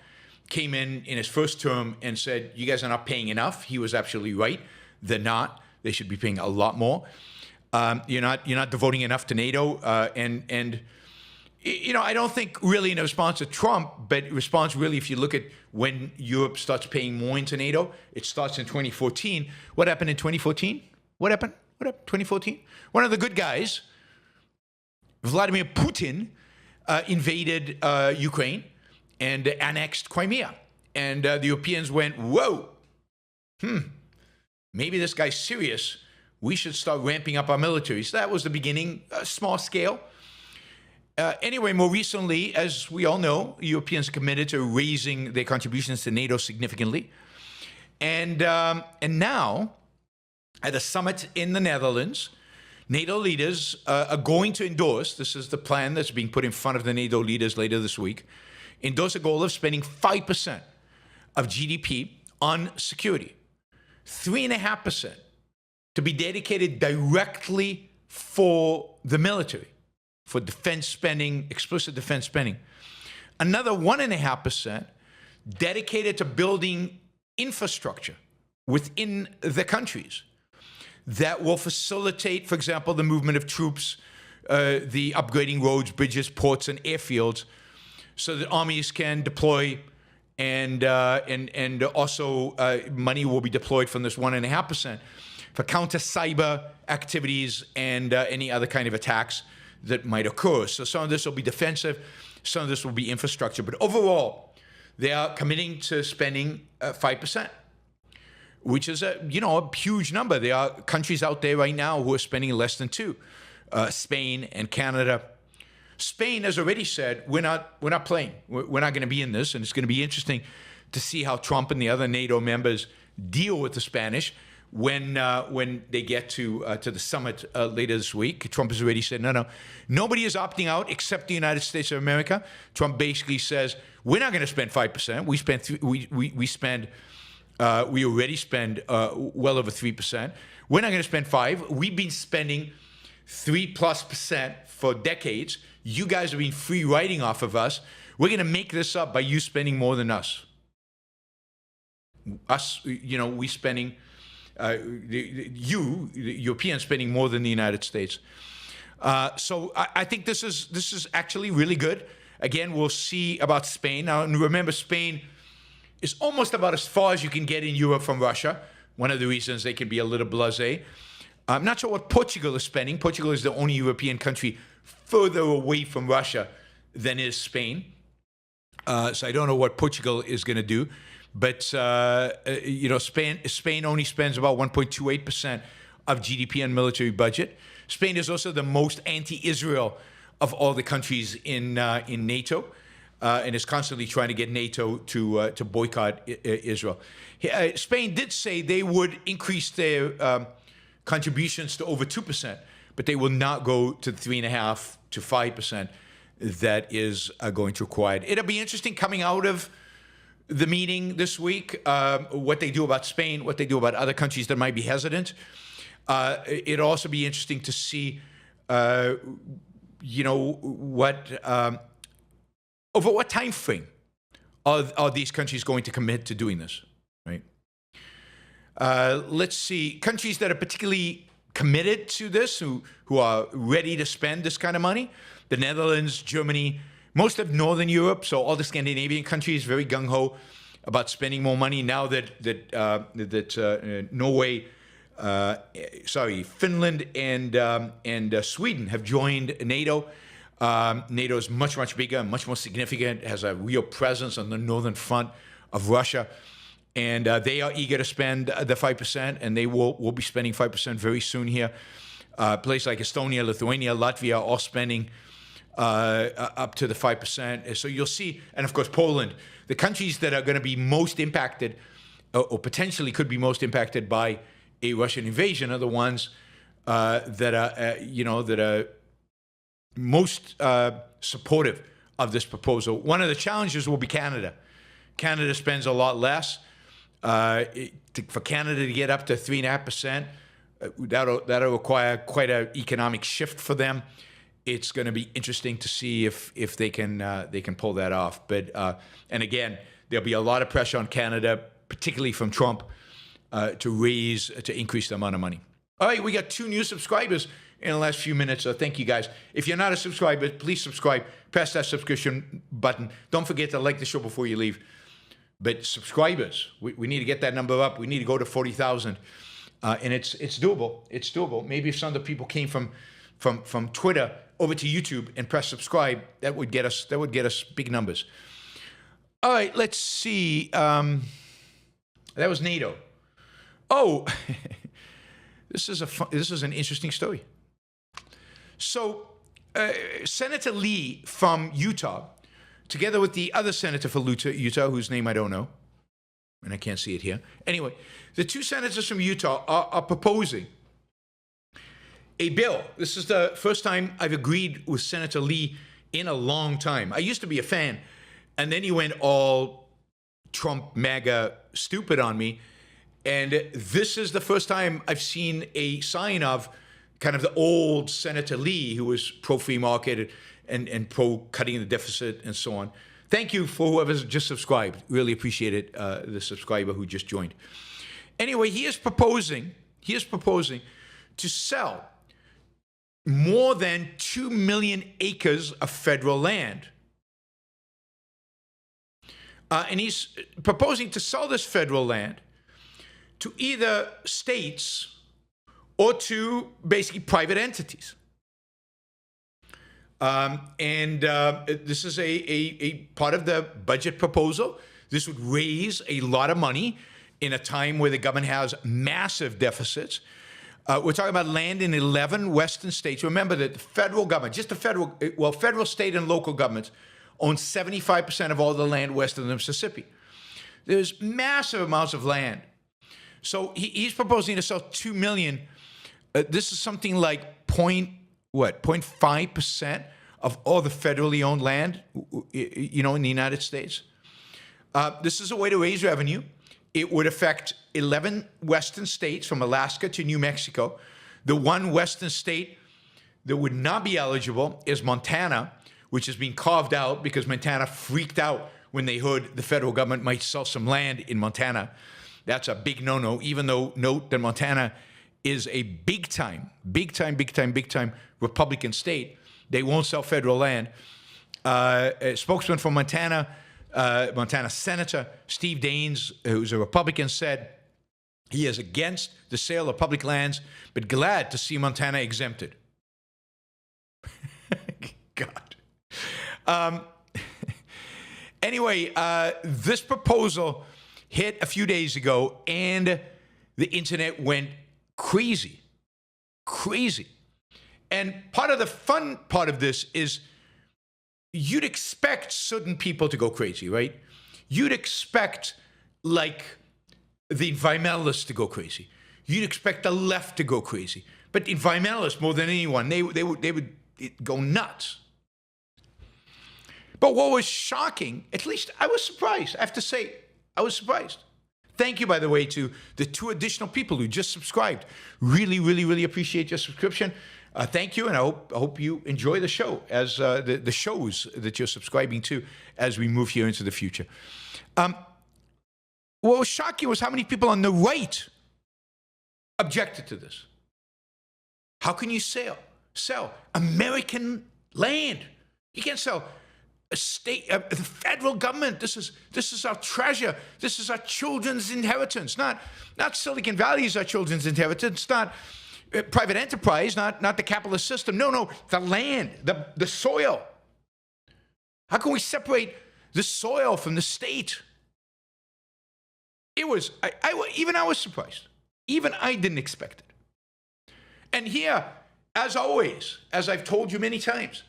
came in his first term and said, "You guys are not paying enough." He was absolutely right. They're not. They should be paying a lot more. You're not devoting enough to NATO, and you know, I don't think really in response to Trump, but in response really, if you look at when Europe starts paying more into NATO, it starts in 2014. What happened in 2014? What happened? 2014? One of the good guys, Vladimir Putin, invaded Ukraine and annexed Crimea. And the Europeans went, whoa, maybe this guy's serious. We should start ramping up our military. So that was the beginning, small scale. Anyway, more recently, as we all know, Europeans are committed to raising their contributions to NATO significantly. And now, at a summit in the Netherlands, NATO leaders are going to endorse, this is the plan that's being put in front of the NATO leaders later this week, endorse a goal of spending 5% of GDP on security, 3.5% to be dedicated directly for the military, for defense spending, explicit defense spending. Another 1.5% dedicated to building infrastructure within the countries that will facilitate, for example, the movement of troops, the upgrading roads, bridges, ports, and airfields, so that armies can deploy, and also money will be deployed from this 1.5% for counter cyber activities and any other kind of attacks that might occur. So some of this will be defensive, some of this will be infrastructure. But overall, they are committing to spending 5%, which is a huge number. There are countries out there right now who are spending less than 2%. Spain and Canada. Spain has already said we're not playing. We're not going to be in this, and it's going to be interesting to see how Trump and the other NATO members deal with the Spanish when they get to the summit later this week. Trump has already said no, nobody is opting out except the United States of America. Trump basically says we're not going to spend 5%. We already spend well over 3%. We're not going to spend 5%. We've been spending 3+% for decades. You guys have been free riding off of us. We're going to make this up by you spending more than us. We spending, the Europeans spending more than the United States. So I think this is actually really good. Again, we'll see about Spain. Now, remember, Spain is almost about as far as you can get in Europe from Russia. One of the reasons they can be a little blasé. I'm not sure what Portugal is spending. Portugal is the only European country further away from Russia than is Spain. So I don't know what Portugal is going to do. But, Spain only spends about 1.28% of GDP and military budget. Spain is also the most anti-Israel of all the countries in NATO, and is constantly trying to get NATO to boycott Israel. Spain did say they would increase their contributions to over 2%, but they will not go to 3.5% to 5% that is going to require. It'll be interesting coming out of the meeting this week, what they do about Spain, what they do about other countries that might be hesitant. It'll also be interesting to see, over what time frame are these countries going to commit to doing this, right? Let's see, countries that are particularly committed to this, who are ready to spend this kind of money: the Netherlands, Germany, most of Northern Europe, so all the Scandinavian countries, very gung-ho about spending more money now that Norway, Finland and Sweden have joined NATO. NATO is much bigger, much more significant, has a real presence on the northern front of Russia. And they are eager to spend the 5%, and they will be spending 5% very soon here. Places like Estonia, Lithuania, Latvia are all spending up to the 5%. So you'll see, and of course Poland, the countries that are going to be most impacted, or potentially could be most impacted by a Russian invasion, are the ones that are most supportive of this proposal. One of the challenges will be Canada. Canada spends a lot less. For Canada to get up to 3.5%, that'll require quite an economic shift for them. It's going to be interesting to see if they can pull that off. But and again, there'll be a lot of pressure on Canada, particularly from Trump, to increase the amount of money. All right, we got 2 new subscribers in the last few minutes, so thank you guys. If you're not a subscriber, please subscribe. Press that subscription button. Don't forget to like the show before you leave. But subscribers, we need to get that number up. We need to go to 40,000, and it's doable. It's doable. Maybe if some of the people came from Twitter over to YouTube and press subscribe, that would get us big numbers. All right, let's see. That was NATO. Oh, this is an interesting story. So, Senator Lee from Utah, together with the other senator for Utah, whose name I don't know, and I can't see it here. Anyway, the 2 senators from Utah are proposing a bill. This is the first time I've agreed with Senator Lee in a long time. I used to be a fan, and then he went all Trump MAGA stupid on me. And this is the first time I've seen a sign of kind of the old Senator Lee, who was pro-free market and pro-cutting the deficit and so on. Thank you for whoever's just subscribed. Really appreciate it, the subscriber who just joined. Anyway, he is proposing to sell more than 2 million acres of federal land. And he's proposing to sell this federal land to either states or to basically private entities. And this is a part of the budget proposal. This would raise a lot of money in a time where the government has massive deficits. We're talking about land in 11 western states. Remember that the federal government, just the federal, state, and local governments own 75% of all the land west of the Mississippi. There's massive amounts of land. So he's proposing to sell 2 million. This is something like 0.5% of all the federally owned land, in the United States. This is a way to raise revenue. It would affect 11 western states from Alaska to New Mexico. The one western state that would not be eligible is Montana, which is being carved out because Montana freaked out when they heard the federal government might sell some land in Montana. That's a big no-no, even though note that Montana is a big time Republican state. They won't sell federal land. A spokesman for Montana Senator Steve Daines, who's a Republican, said he is against the sale of public lands, but glad to see Montana exempted. God. Anyway, this proposal hit a few days ago, and the internet went crazy. And part of the fun part of this is you'd expect certain people to go crazy, right? You'd expect, like, the environmentalists to go crazy. You'd expect the left to go crazy. But the environmentalists, more than anyone, they would go nuts. But what was shocking, at least I was surprised. I have to say, I was surprised. Thank you, by the way, to the 2 additional people who just subscribed. Really appreciate your subscription. Thank you, and I hope you enjoy the show, as the shows that you're subscribing to as we move here into the future. What was shocking was how many people on the right objected to this. How can you sell American land? You can't sell a state, the federal government. This is our treasure. This is our children's inheritance. Not Silicon Valley is our children's inheritance. Not private enterprise, not the capitalist system. No, the land, the soil. How can we separate the soil from the state? It was, even I was surprised. Even I didn't expect it. And here, as always, as I've told you many times,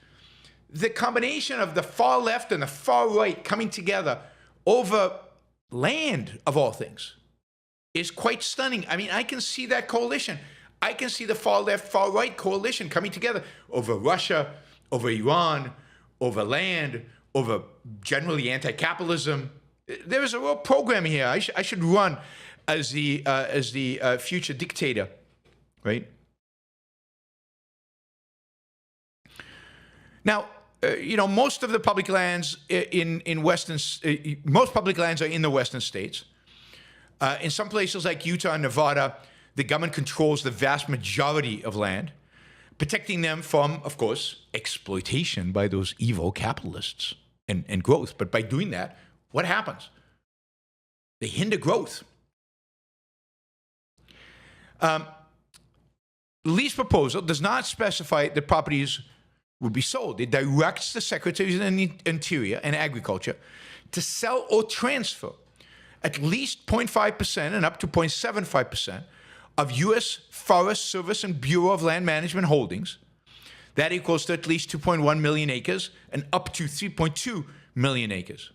the combination of the far left and the far right coming together over land, of all things, is quite stunning. I mean, I can see that coalition. I can see the far left, far right coalition coming together over Russia, over Iran, over land, over generally anti-capitalism. There is a real program here. I should run as the future dictator, right? Now, most of the public lands most public lands are in the western states. In some places like Utah and Nevada, the government controls the vast majority of land, protecting them from, of course, exploitation by those evil capitalists and growth. But by doing that, what happens? They hinder growth. Lease proposal does not specify that properties will be sold. It directs the Secretaries of the Interior and Agriculture to sell or transfer at least 0.5% and up to 0.75% of U.S. Forest Service and Bureau of Land Management holdings. That equals to at least 2.1 million acres and up to 3.2 million acres.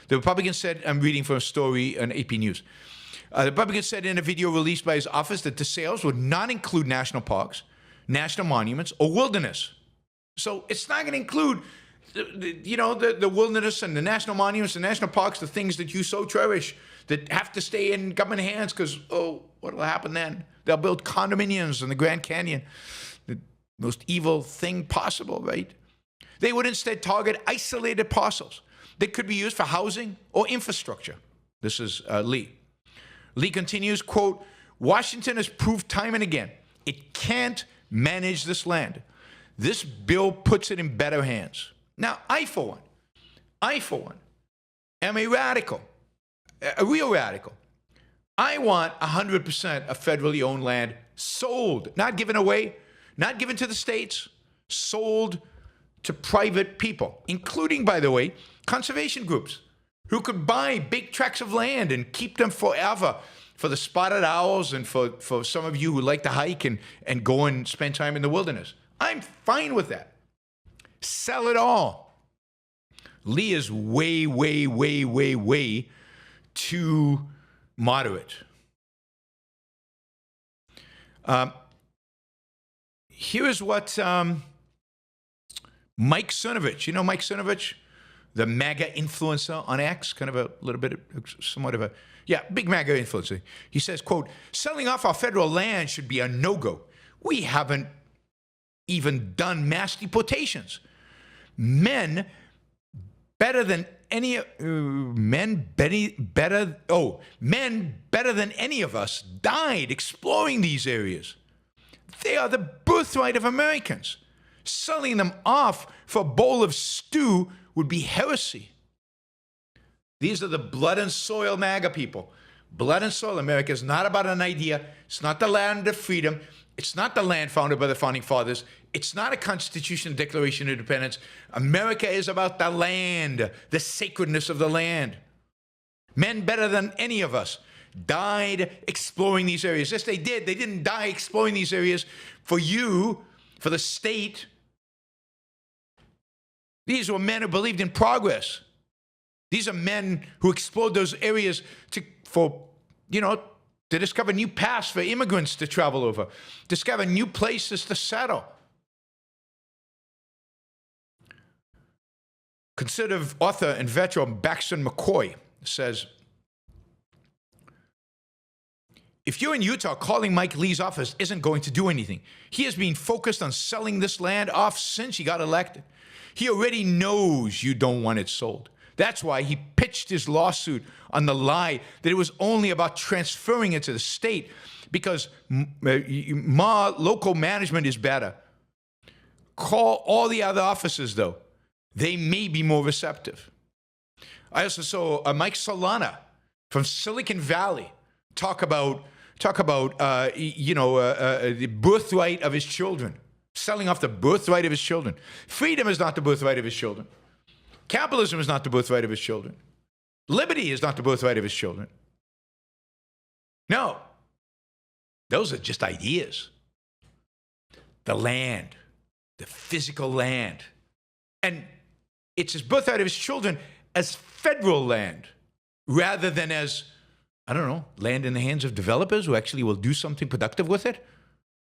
The Republican said, I'm reading from a story on AP News. The Republican said in a video released by his office that the sales would not include national parks, national monuments, or wilderness. So it's not going to include, the wilderness and the national monuments and national parks, the things that you so cherish that have to stay in government hands because, what will happen then? They'll build condominiums in the Grand Canyon, the most evil thing possible, right? They would instead target isolated parcels that could be used for housing or infrastructure. This is Lee. Lee continues, quote, Washington has proved time and again it can't manage this land. This bill puts it in better hands. Now, I, for one, am a radical, a real radical. I want 100% of federally owned land sold, not given away, not given to the states, sold to private people, including, by the way, conservation groups who could buy big tracts of land and keep them forever for the spotted owls and for some of you who like to hike and go and spend time in the wilderness. I'm fine with that. Sell it all. Lee is way, way, way, way, way too moderate. Here is what Mike Cernovich, you know Mike Cernovich, the MAGA influencer on X, kind of a little bit, somewhat of a, big MAGA influencer. He says, quote, selling off our federal land should be a no-go. We haven't even done mass deportations. Men better than any of us died exploring these areas. They are the birthright of Americans. Selling them off for a bowl of stew would be heresy. These are the blood and soil MAGA people. Blood and soil. America is not about an idea. It's not the land of freedom. It's not the land founded by the founding fathers. It's not a Constitution, Declaration of Independence. America is about the land, the sacredness of the land. Men better than any of us died exploring these areas. Yes, they did. They didn't die exploring these areas for you, for the state. These were men who believed in progress. These are men who explored those areas to discover new paths for immigrants to travel over, discover new places to settle. Conservative author and veteran Baxter McCoy says, if you're in Utah, calling Mike Lee's office isn't going to do anything. He has been focused on selling this land off since he got elected. He already knows you don't want it sold. That's why he pitched his lawsuit on the lie that it was only about transferring it to the state because local management is better. Call all the other offices, though. They may be more receptive. I also saw Mike Solana from Silicon Valley talk about the birthright of his children, selling off the birthright of his children. Freedom is not the birthright of his children. Capitalism is not the birthright of his children. Liberty is not the birthright of his children. No, those are just ideas. The land, the physical land. And it's his birthright of his children as federal land rather than as, land in the hands of developers who actually will do something productive with it.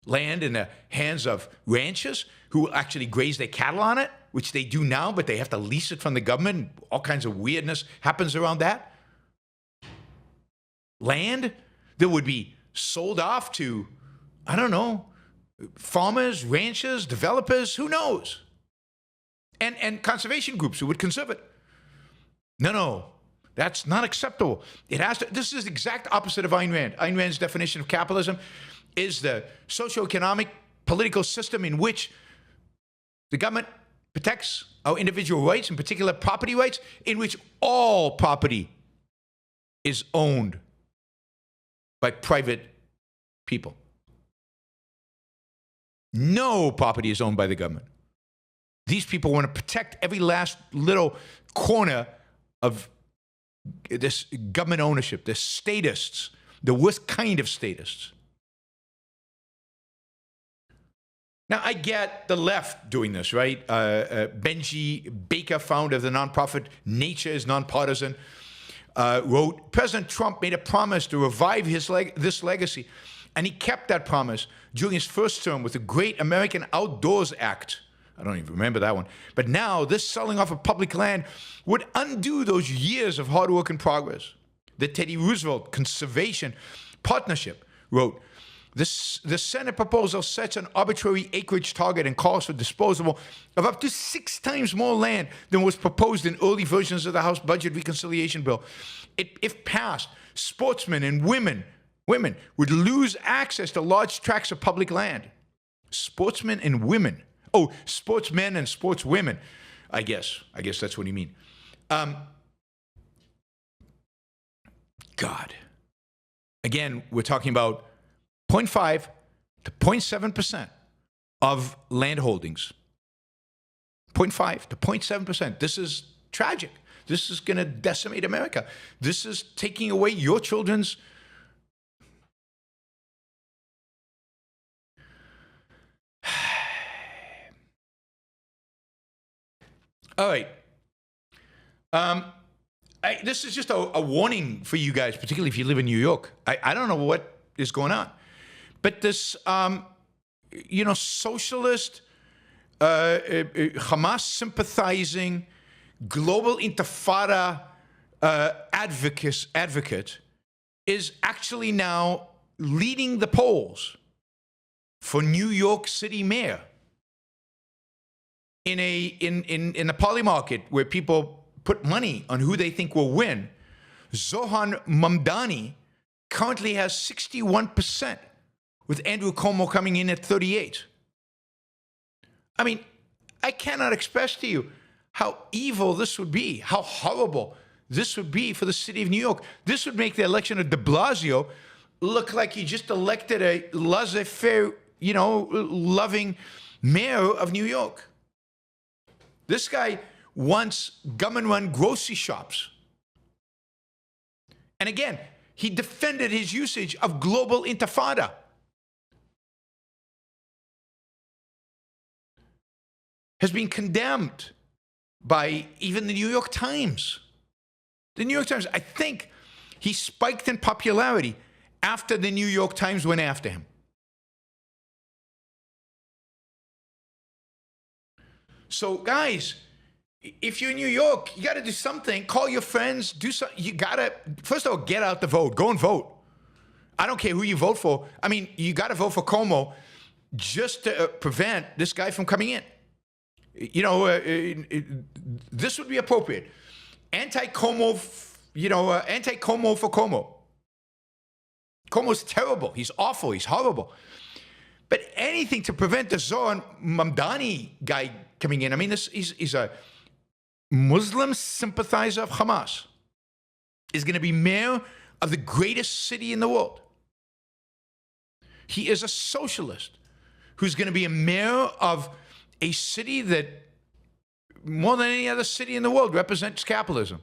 Land in the hands of ranchers who will actually graze their cattle on it, which they do now, but they have to lease it from the government. All kinds of weirdness happens around that. Land that would be sold off to, farmers, ranchers, developers, who knows? And conservation groups who would conserve it. No, that's not acceptable. This is the exact opposite of Ayn Rand. Ayn Rand's definition of capitalism is the socioeconomic political system in which the government protects our individual rights, in particular property rights, in which all property is owned by private people. No property is owned by the government. These people want to protect every last little corner of this government ownership, the statists, the worst kind of statists. Now, I get the left doing this, right? Benji Baker, founder of the nonprofit Nature is Nonpartisan, wrote, President Trump made a promise to revive this legacy, and he kept that promise during his first term with the Great American Outdoors Act. I don't even remember that one. But now, this selling off of public land would undo those years of hard work and progress. The Teddy Roosevelt Conservation Partnership wrote, the Senate proposal sets an arbitrary acreage target and calls for disposal of up to 6 times more land than was proposed in early versions of the House Budget Reconciliation Bill. If passed, sportsmen and women would lose access to large tracts of public land. Sportsmen and women. Oh, sportsmen and sportswomen, I guess. I guess that's what you mean. God. Again, we're talking about 0.5 to 0.7% of land holdings. 0.5 to 0.7%. This is tragic. This is going to decimate America. This is taking away your children's. All right. This is just a warning for you guys, particularly if you live in New York. I don't know what is going on. But this, socialist, Hamas sympathizing, global intifada advocate is actually now leading the polls for New York City mayor in the poly market where people put money on who they think will win. Zohan Mamdani currently has 61%, with Andrew Cuomo coming in at 38%. I mean, I cannot express to you how evil this would be, how horrible this would be for the city of New York. This would make the election of de Blasio look like he just elected a laissez-faire, loving mayor of New York. This guy wants government-run grocery shops. And again, he defended his usage of global intifada. Has been condemned by even the New York Times. The New York Times, I think he spiked in popularity after the New York Times went after him. So guys, if you're in New York, you got to do something. Call your friends. Do something. You got to, first of all, get out the vote. Go and vote. I don't care who you vote for. I mean, you got to vote for Cuomo just to prevent this guy from coming in. This would be appropriate. Anti-Cuomo, anti-Cuomo for Cuomo. Cuomo's terrible. He's awful. He's horrible. But anything to prevent the Zohan Mamdani guy coming in. I mean, he's a Muslim sympathizer of Hamas. Is going to be mayor of the greatest city in the world. He is a socialist who's going to be a mayor of a city that, more than any other city in the world, represents capitalism.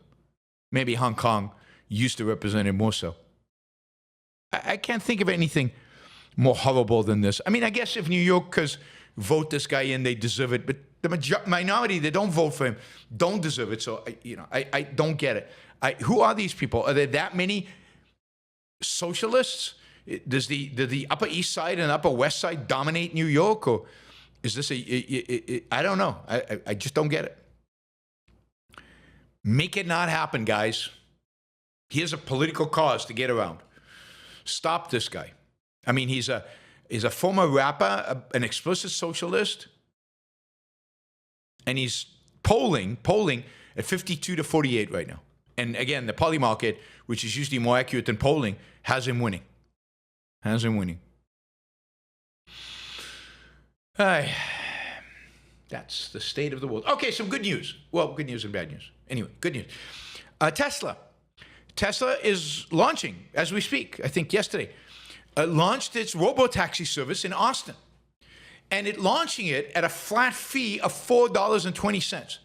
Maybe Hong Kong used to represent it more so. I can't think of anything more horrible than this. I mean, I guess if New Yorkers vote this guy in, they deserve it. But the minority that don't vote for him don't deserve it. So, I don't get it. Who are these people? Are there that many socialists? Does the Upper East Side and Upper West Side dominate New York? Or is this I don't know. I just don't get it. Make it not happen, guys. Here's a political cause to get around. Stop this guy. I mean, he's a former rapper, an explicit socialist, and he's polling at 52 to 48 right now. And again, the poly market, which is usually more accurate than polling, has him winning. That's the state of the world. Okay, some good news. Well, good news and bad news. Anyway, good news. Tesla is launching as we speak. I think yesterday. Launched its robo-taxi service in Austin. And launching it at a flat fee of $4.20.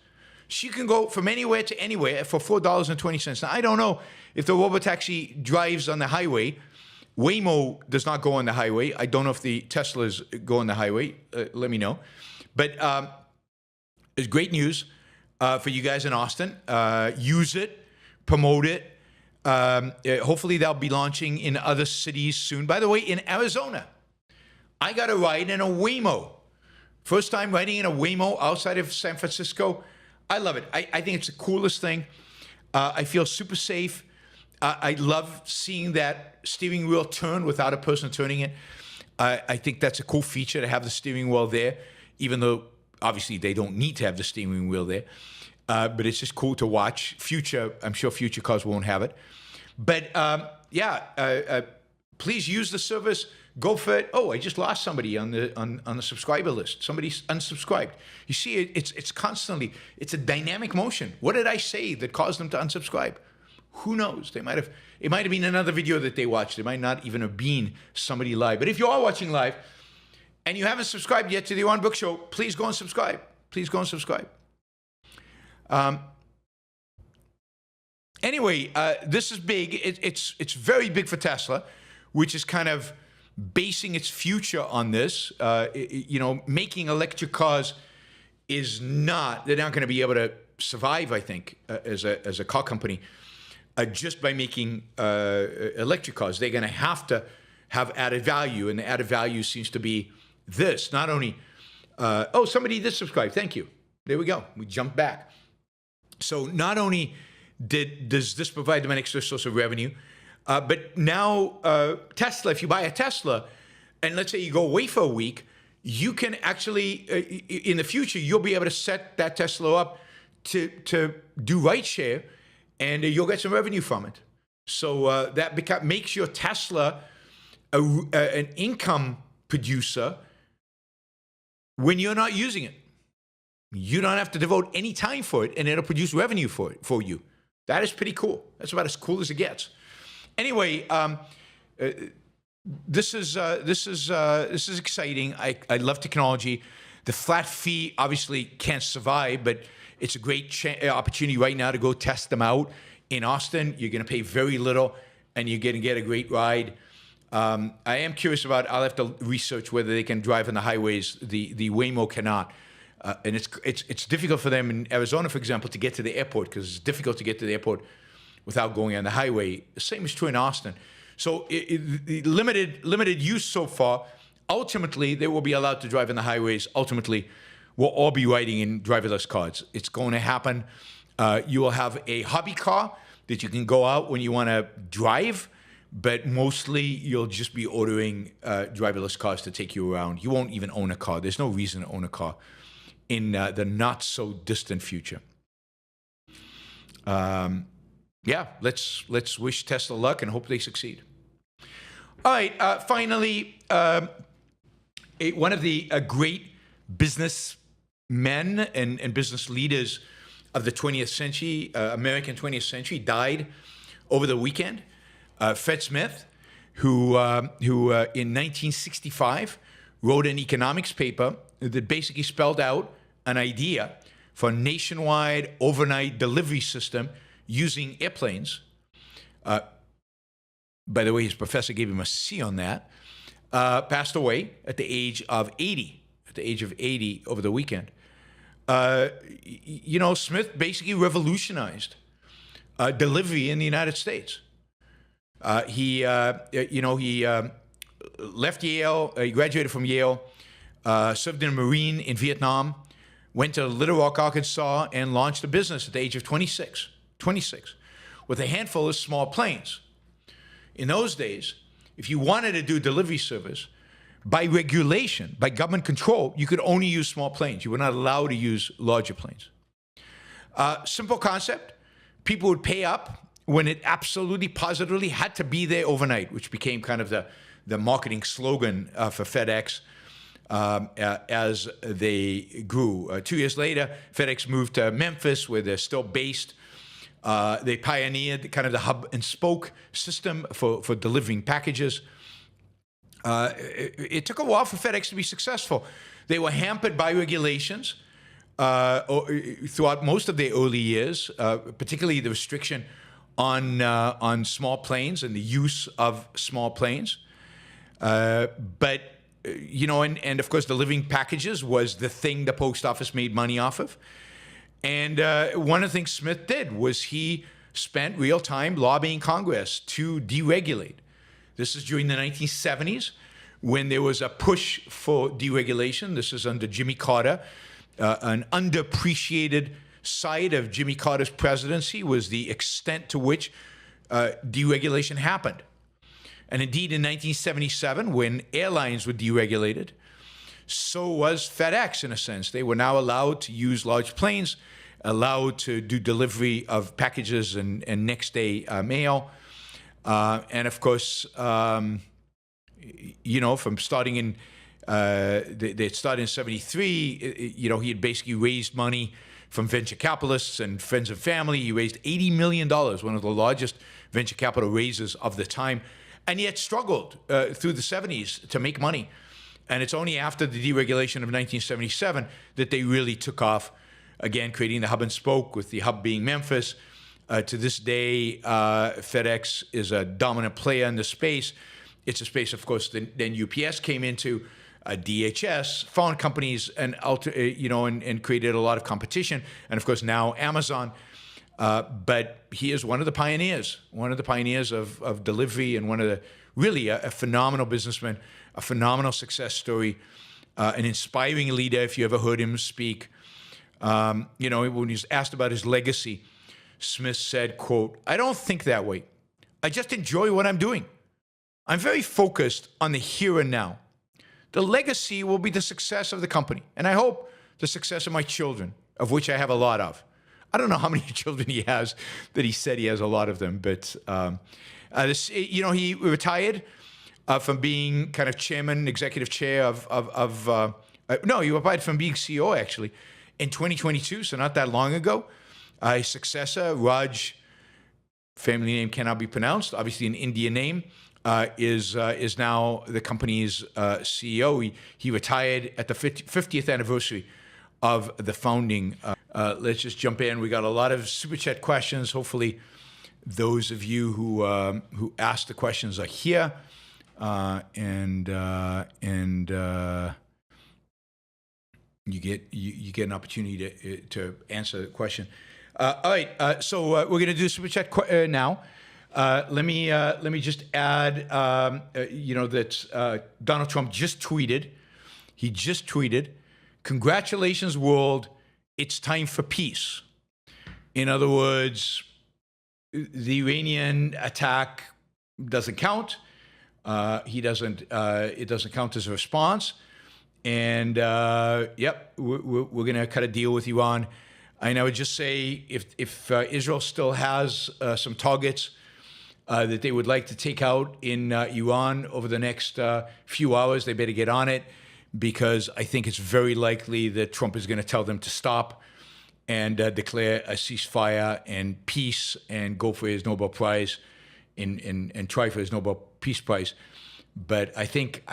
So you can go from anywhere to anywhere for $4.20. Now, I don't know if the robo-taxi drives on the highway. Waymo does not go on the highway. I don't know if the Teslas go on the highway. Let me know. But it's great news for you guys in Austin. Use it, promote it. Hopefully they'll be launching in other cities soon. By the way, in Arizona, I got a ride in a Waymo. First time riding in a Waymo outside of San Francisco. I love it. I think it's the coolest thing. I feel super safe. I love seeing that steering wheel turn without a person turning it. I think that's a cool feature to have the steering wheel there, even though obviously they don't need to have the steering wheel there. But it's just cool to watch. I'm sure future cars won't have it. But please use the service. Go for it. Oh, I just lost somebody on the subscriber list. Somebody's unsubscribed. You see, it's constantly, it's a dynamic motion. What did I say that caused them to unsubscribe? Who knows? It might have been another video that they watched. It might not even have been somebody live. But if you are watching live and you haven't subscribed yet to the Yaron Brook Show, please go and subscribe. Please go and subscribe. Anyway, this is big. It's very big for Tesla, which is kind of basing its future on this. Making electric cars is not. They're not going to be able to survive, I think, as a car company, just by making electric cars. They're going to have added value, and the added value seems to be this. Not only, somebody did subscribe. Thank you. There we go. We jumped back. So not only does this provide them an extra source of revenue, but now Tesla, if you buy a Tesla, and let's say you go away for a week, you can actually, in the future, you'll be able to set that Tesla up to do rideshare, and you'll get some revenue from it. So that makes your Tesla an income producer when you're not using it. You don't have to devote any time for it, and it'll produce revenue for you. That is pretty cool. That's about as cool as it gets. Anyway, this is exciting. I love technology. The flat fee obviously can't survive, but it's a great opportunity right now to go test them out in Austin. You're going to pay very little, and you're going to get a great ride. I am curious about. I'll have to research whether they can drive on the highways. The Waymo cannot. And it's difficult for them in Arizona, for example, to get to the airport, because it's difficult to get to the airport without going on the highway. The same is true in Austin. So limited use so far. Ultimately, they will be allowed to drive on the highways. Ultimately, we'll all be riding in driverless cars. It's going to happen. You will have a hobby car that you can go out when you want to drive, but mostly you'll just be ordering driverless cars to take you around. You won't even own a car. There's no reason to own a car in the not-so-distant future. Let's wish Tesla luck and hope they succeed. All right, finally, one of the great businessmen and business leaders of the 20th century, American 20th century, died over the weekend. Fred Smith, who in 1965 wrote an economics paper that basically spelled out an idea for a nationwide overnight delivery system using airplanes. By the way, his professor gave him a C on that. Passed away at the age of 80. At the age of 80 over the weekend. Smith basically revolutionized delivery in the United States. He left Yale. He graduated from Yale. Served in a Marine in Vietnam. Went to Little Rock, Arkansas, and launched a business at the age of 26, with a handful of small planes. In those days, if you wanted to do delivery service, by regulation, by government control, you could only use small planes. You were not allowed to use larger planes. Simple concept. People would pay up when it absolutely, positively had to be there overnight, which became kind of the marketing slogan for FedEx as they grew. 2 years later, FedEx moved to Memphis, where they're still based. They pioneered kind of the hub and spoke system for delivering packages. It took a while for FedEx to be successful. They were hampered by regulations throughout most of their early years, particularly the restriction on small planes and the use of small planes. But of course, delivering packages was the thing the post office made money off of. And one of the things Smith did was he spent real time lobbying Congress to deregulate. This is during the 1970s when there was a push for deregulation. This is under Jimmy Carter. An underappreciated side of Jimmy Carter's presidency was the extent to which deregulation happened. And indeed, in 1977, when airlines were deregulated, so was FedEx in a sense. They were now allowed to use large planes, allowed to do delivery of packages and next day mail. And of course, from starting in, they started in 73, he had basically raised money from venture capitalists and friends and family. He raised $80 million, one of the largest venture capital raises of the time, and yet struggled through the 70s to make money. And it's only after the deregulation of 1977 that they really took off, again, creating the hub and spoke, with the hub being Memphis, To this day, FedEx is a dominant player in the space. It's a space, of course, then UPS came into. DHS found companies and created a lot of competition, and of course now Amazon. But he is one of the pioneers of delivery, and really a phenomenal businessman, a phenomenal success story, an inspiring leader. If you ever heard him speak, when he was asked about his legacy, Smith said, quote, "I don't think that way. I just enjoy what I'm doing. I'm very focused on the here and now. The legacy will be the success of the company, and I hope the success of my children, of which I have a lot of." I don't know how many children he has, that he said he has a lot of them, but he retired from being kind of chairman, executive chair he retired from being CEO actually in 2022, so not that long ago. His successor, Raj, family name cannot be pronounced, obviously an Indian name, is now the company's CEO. He retired at the 50th anniversary of the founding. Let's just jump in. We got a lot of super chat questions. Hopefully, those of you who asked the questions are here, and you get an opportunity to answer the question. All right, so we're going to do super chat now. Let me just add, that Donald Trump just tweeted. He just tweeted, "Congratulations, world. It's time for peace." In other words, the Iranian attack doesn't count. It doesn't count as a response. And we're going to cut a deal with Iran. And I would just say, if Israel still has some targets that they would like to take out in Iran over the next few hours, they better get on it, because I think it's very likely that Trump is going to tell them to stop and declare a ceasefire and peace and go for his Nobel Prize and try for his Nobel Peace Prize. But I think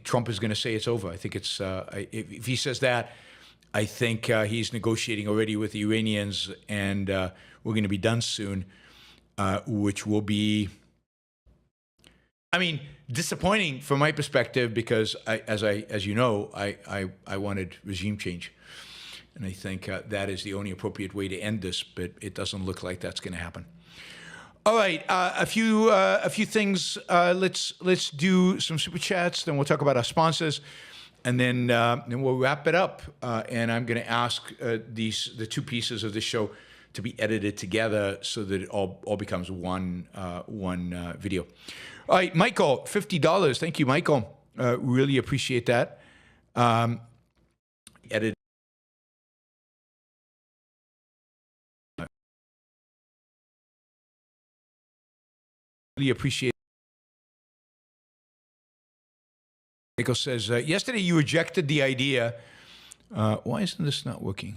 Trump is going to say it's over. I think it's if he says that, I think he's negotiating already with the Iranians, and we're going to be done soon. Which will be, disappointing from my perspective, because as you know, I wanted regime change, and I think that is the only appropriate way to end this. But it doesn't look like that's going to happen. All right, a few things. Let's do some super chats. Then we'll talk about our sponsors, and then we'll wrap it up. And I'm going to ask the two pieces of this show to be edited together so that it all becomes one video. All right, Michael, $50. Thank you, Michael. Really appreciate that. Edit. Really appreciate. Michael says, yesterday you rejected the idea. Why isn't this not working?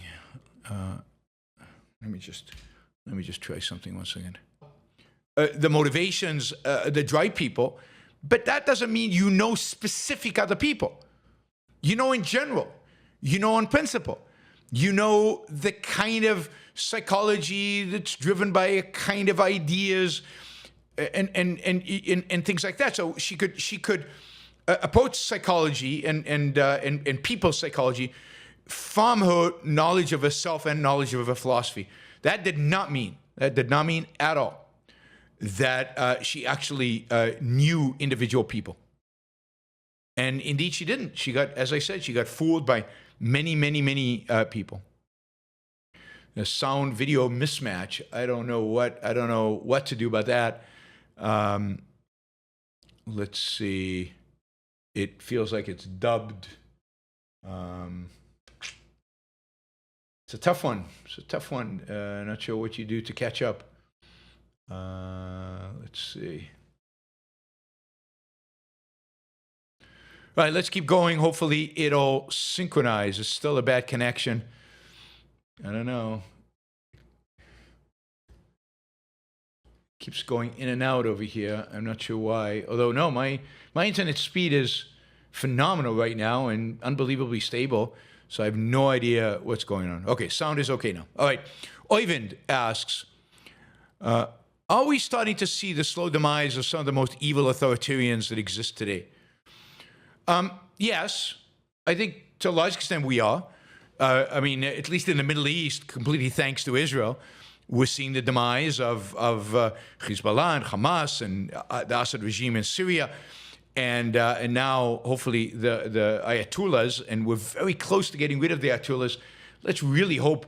Let me just try something once again. The motivations that drive people, but that doesn't mean you know specific other people. You know in general. You know on principle. You know the kind of psychology that's driven by a kind of ideas and things like that. So she could approach psychology and people's psychology from her knowledge of herself and knowledge of her philosophy. That did not mean at all that she actually knew individual people. And indeed she didn't. As I said, she got fooled by many people. The sound video mismatch. I don't know what to do about that. Let's see. It feels like it's dubbed. It's a tough one. Not sure what you do to catch up. Let's see. All right, let's keep going. Hopefully it'll synchronize. It's still a bad connection. I don't know. Keeps going in and out over here. I'm not sure why. Although, no, my internet speed is phenomenal right now and unbelievably stable. So I have no idea what's going on. Okay, sound is okay now. All right. Oyvind asks, Are we starting to see the slow demise of some of the most evil authoritarians that exist today? Yes, I think to a large extent we are. I mean, at least in the Middle East, completely thanks to Israel, we're seeing the demise of Hezbollah and Hamas and the Assad regime in Syria, and now hopefully the Ayatollahs, and we're very close to getting rid of the Ayatollahs. Let's really hope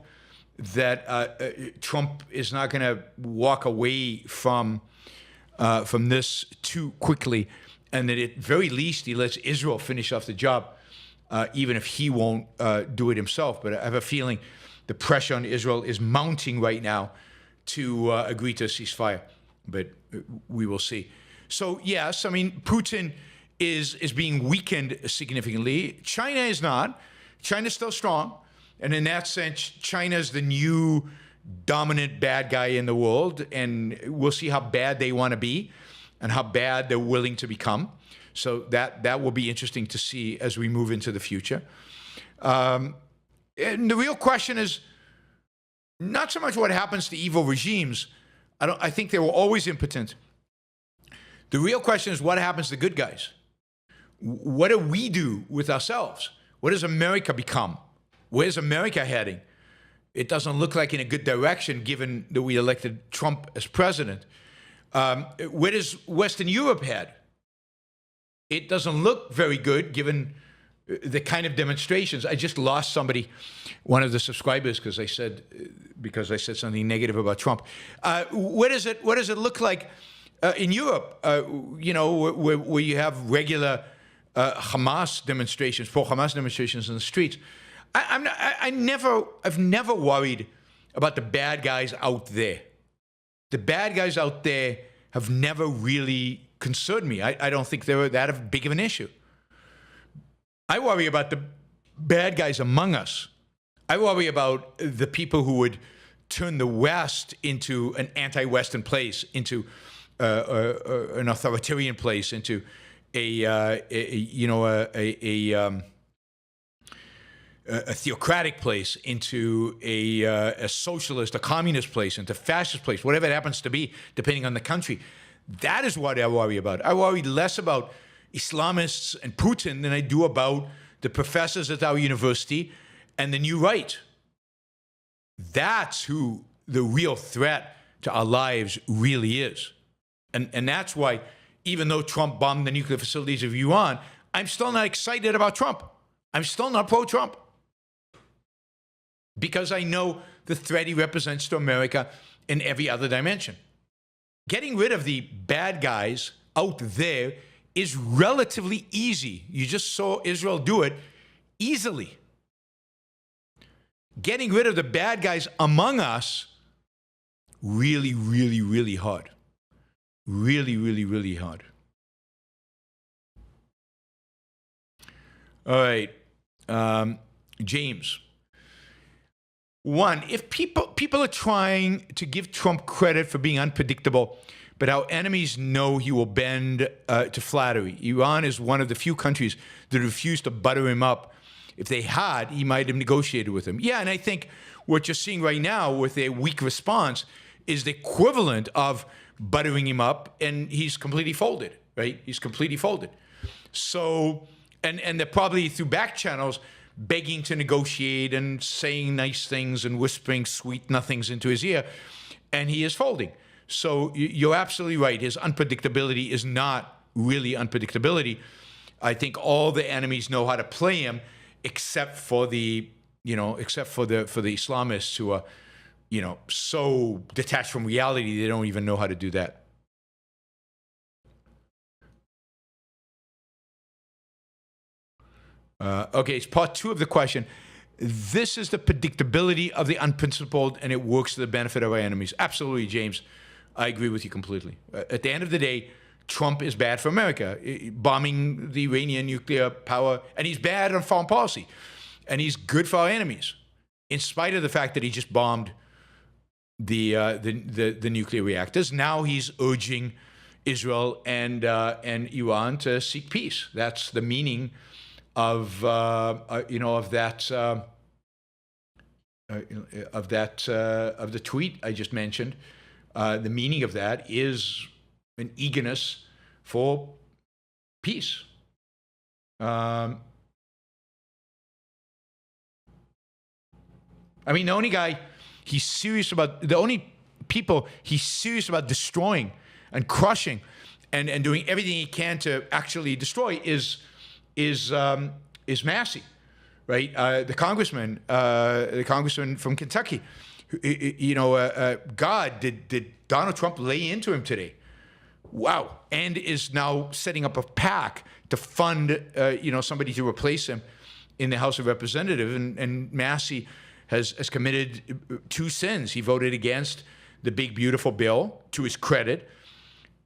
that Trump is not going to walk away from this too quickly, and that at very least he lets Israel finish off the job, even if he won't do it himself. But I have a feeling the pressure on Israel is mounting right now to agree to a ceasefire, but we will see. So yes, I mean, Putin is being weakened significantly. China is not. China's still strong. And in that sense, China's the new dominant bad guy in the world, and we'll see how bad they want to be and how bad they're willing to become. So that will be interesting to see as we move into the future. And the real question is not so much what happens to evil regimes. I think they were always impotent. The real question is what happens to good guys? What do we do with ourselves? What does America become? Where's America heading? It doesn't look like in a good direction, given that we elected Trump as president. Where does Western Europe head? It doesn't look very good, given the kind of demonstrations. I just lost somebody, one of the subscribers, because I said something negative about Trump. What does it look like in Europe? Where you have regular Hamas demonstrations, pro-Hamas demonstrations in the streets. I've never worried about the bad guys out there. The bad guys out there have never really concerned me. I don't think they were that big of an issue. I worry about the bad guys among us. I worry about the people who would turn the West into an anti-Western place, into an authoritarian place, into a theocratic place, into a socialist, a communist place, into a fascist place, whatever it happens to be, depending on the country. That is what I worry about. I worry less about Islamists and Putin than I do about the professors at our university and the new right. That's who the real threat to our lives really is. And that's why, even though Trump bombed the nuclear facilities of Iran, I'm still not excited about Trump. I'm still not pro-Trump. Because I know the threat he represents to America in every other dimension. Getting rid of the bad guys out there is relatively easy. You just saw Israel do it easily. Getting rid of the bad guys among us, really, really, really hard. Really, really, really hard. All right. James. One, if people are trying to give Trump credit for being unpredictable, but our enemies know he will bend to flattery. Iran is one of the few countries that refused to butter him up. If they had, he might have negotiated with him. Yeah, and I think what you're seeing right now with a weak response is the equivalent of buttering him up, and he's completely folded, right? He's completely folded. So, and they're probably through back channels begging to negotiate and saying nice things and whispering sweet nothings into his ear, and he is folding. So you're absolutely right. His unpredictability is not really unpredictability. I think all the enemies know how to play him, except for the Islamists who are, so detached from reality they don't even know how to do that. Okay, it's part two of the question. This is the predictability of the unprincipled, and it works to the benefit of our enemies. Absolutely, James. I agree with you completely. At the end of the day, Trump is bad for America, bombing the Iranian nuclear power, and he's bad on foreign policy, and he's good for our enemies, in spite of the fact that he just bombed the nuclear reactors. Now he's urging Israel and Iran to seek peace. That's the meaning of the tweet I just mentioned. the meaning of that is an eagerness for peace. I mean, the only people he's serious about destroying and crushing and doing everything he can to actually destroy is Massey, right? The congressman from Kentucky. God, did Donald Trump lay into him today? Wow. And is now setting up a PAC to fund, somebody to replace him in the House of Representatives. And Massey has committed 2 sins. He voted against the big, beautiful bill, to his credit.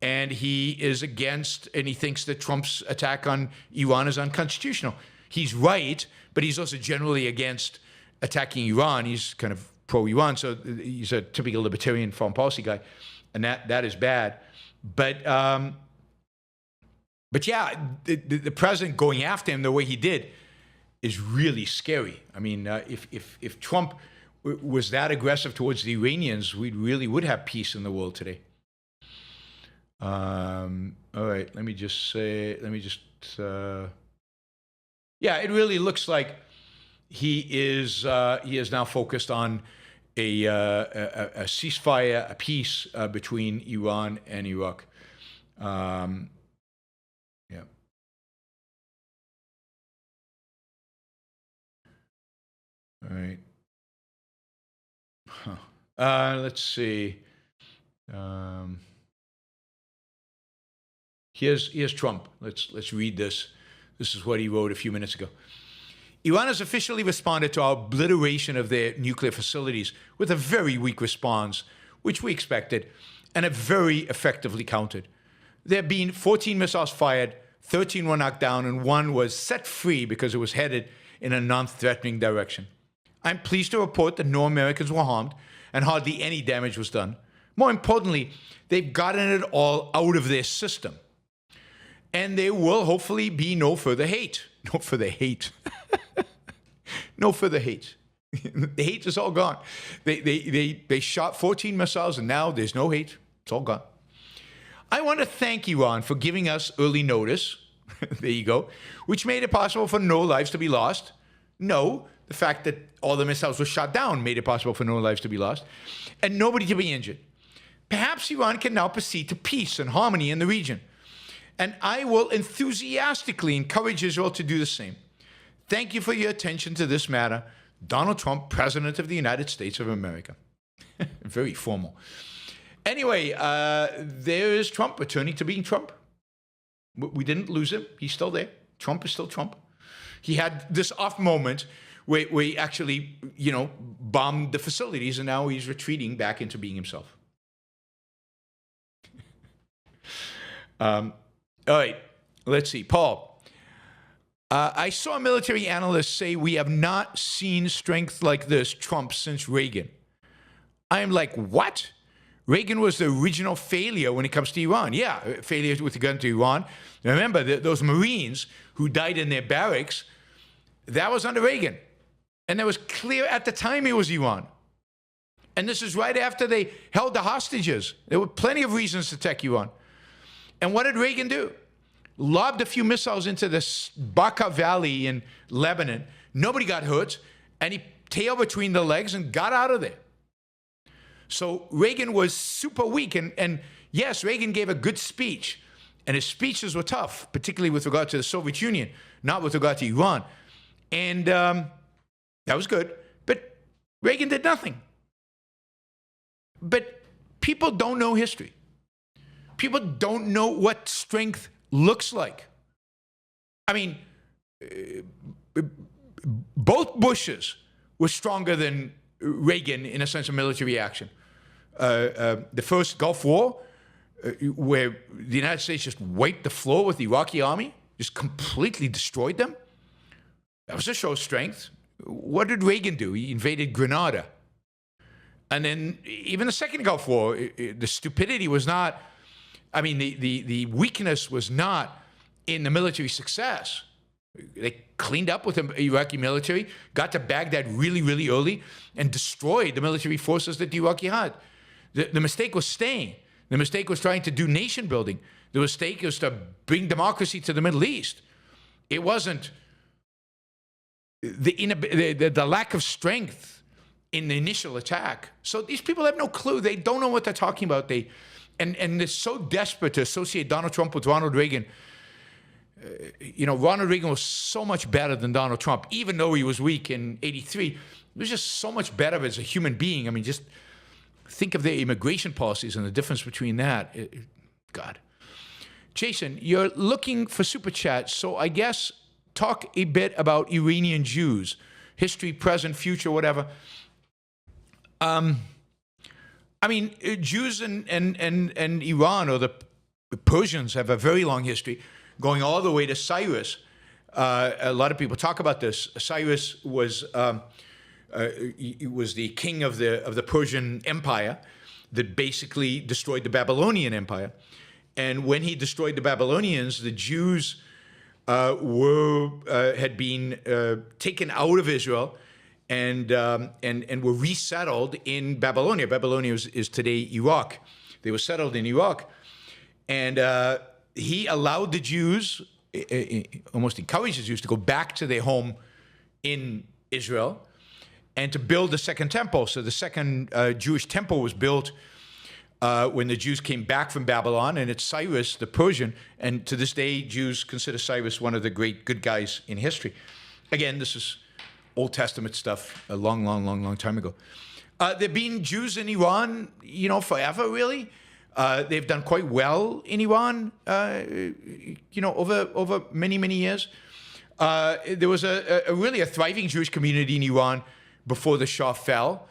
And he is against, and he thinks that Trump's attack on Iran is unconstitutional. He's right, but he's also generally against attacking Iran. He's kind of pro-Iran, so he's a typical libertarian foreign policy guy, and that is bad. But yeah, the president going after him the way he did is really scary. I mean, if Trump was that aggressive towards the Iranians, we really would have peace in the world today. All right, yeah, it really looks like he is now focused on a ceasefire, a peace between Iran and Iraq. Yeah. All right. Let's see. Here's Trump. Let's read this. This is what he wrote a few minutes ago. Iran has officially responded to our obliteration of their nuclear facilities with a very weak response, which we expected, and have very effectively countered. There have been 14 missiles fired, 13 were knocked down, and 1 was set free because it was headed in a non-threatening direction. I'm pleased to report that no Americans were harmed and hardly any damage was done. More importantly, they've gotten it all out of their system. And there will hopefully be no further hate. No further hate. No further hate. The hate is all gone. They shot 14 missiles and now there's no hate. It's all gone. I want to thank Iran for giving us early notice. There you go. Which made it possible for no lives to be lost. No, the fact that all the missiles were shot down made it possible for no lives to be lost. And nobody to be injured. Perhaps Iran can now proceed to peace and harmony in the region. And I will enthusiastically encourage Israel to do the same. Thank you for your attention to this matter. Donald Trump, President of the United States of America. Very formal. Anyway, there is Trump returning to being Trump. We didn't lose him. He's still there. Trump is still Trump. He had this off moment where he actually, bombed the facilities, and now he's retreating back into being himself. All right, let's see. Paul, I saw a military analyst say we have not seen strength like this, Trump, since Reagan. I am like, what? Reagan was the original failure when it comes to Iran. Yeah, failure with regard to Iran. Remember, those Marines who died in their barracks, that was under Reagan. And that was clear at the time it was Iran. And this is right after they held the hostages. There were plenty of reasons to attack Iran. And what did Reagan do? Lobbed a few missiles into the Bekaa Valley in Lebanon. Nobody got hurt. And he tailed between the legs and got out of there. So Reagan was super weak. And yes, Reagan gave a good speech. And his speeches were tough, particularly with regard to the Soviet Union, not with regard to Iran. And that was good. But Reagan did nothing. But people don't know history. People don't know what strength looks like. I mean, both Bushes were stronger than Reagan in a sense of military action. The first Gulf War, where the United States just wiped the floor with the Iraqi army, just completely destroyed them. That was a show of strength. What did Reagan do? He invaded Grenada. And then even the second Gulf War, the stupidity was not, the weakness was not in the military success. They cleaned up with the Iraqi military, got to Baghdad really, really early, and destroyed the military forces that the Iraqi had. The mistake was staying. The mistake was trying to do nation building. The mistake was to bring democracy to the Middle East. It wasn't the lack of strength in the initial attack. So these people have no clue. They don't know what they're talking about. And they're so desperate to associate Donald Trump with Ronald Reagan. Ronald Reagan was so much better than Donald Trump, even though he was weak in '83. He was just so much better as a human being. I mean, just think of their immigration policies and the difference between that. God. Jason, you're looking for Super Chat, so I guess talk a bit about Iranian Jews, history, present, future, whatever. Jews and Iran, or the Persians, have a very long history, going all the way to Cyrus. A lot of people talk about this. Cyrus was the king of the Persian Empire that basically destroyed the Babylonian Empire. And when he destroyed the Babylonians, the Jews had been taken out of Israel and were resettled in Babylonia. Babylonia is today Iraq. They were settled in Iraq, and he allowed the Jews, almost encouraged the Jews to go back to their home in Israel and to build the second temple. So the second Jewish temple was built when the Jews came back from Babylon, and it's Cyrus, the Persian, and to this day, Jews consider Cyrus one of the great good guys in history. Again, this is Old Testament stuff a long time ago. There've been Jews in Iran, forever, really. They've done quite well in Iran, over many years. There was really a thriving Jewish community in Iran before the Shah fell.